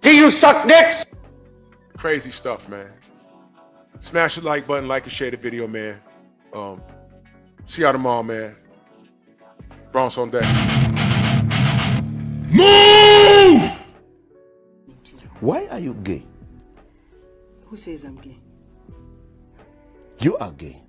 Do you suck dicks? Crazy stuff, man. Smash the like button, like and share the video, man. See y'all tomorrow, man. Bronx on deck. Move! Why are you gay? Who says I'm gay? You are gay.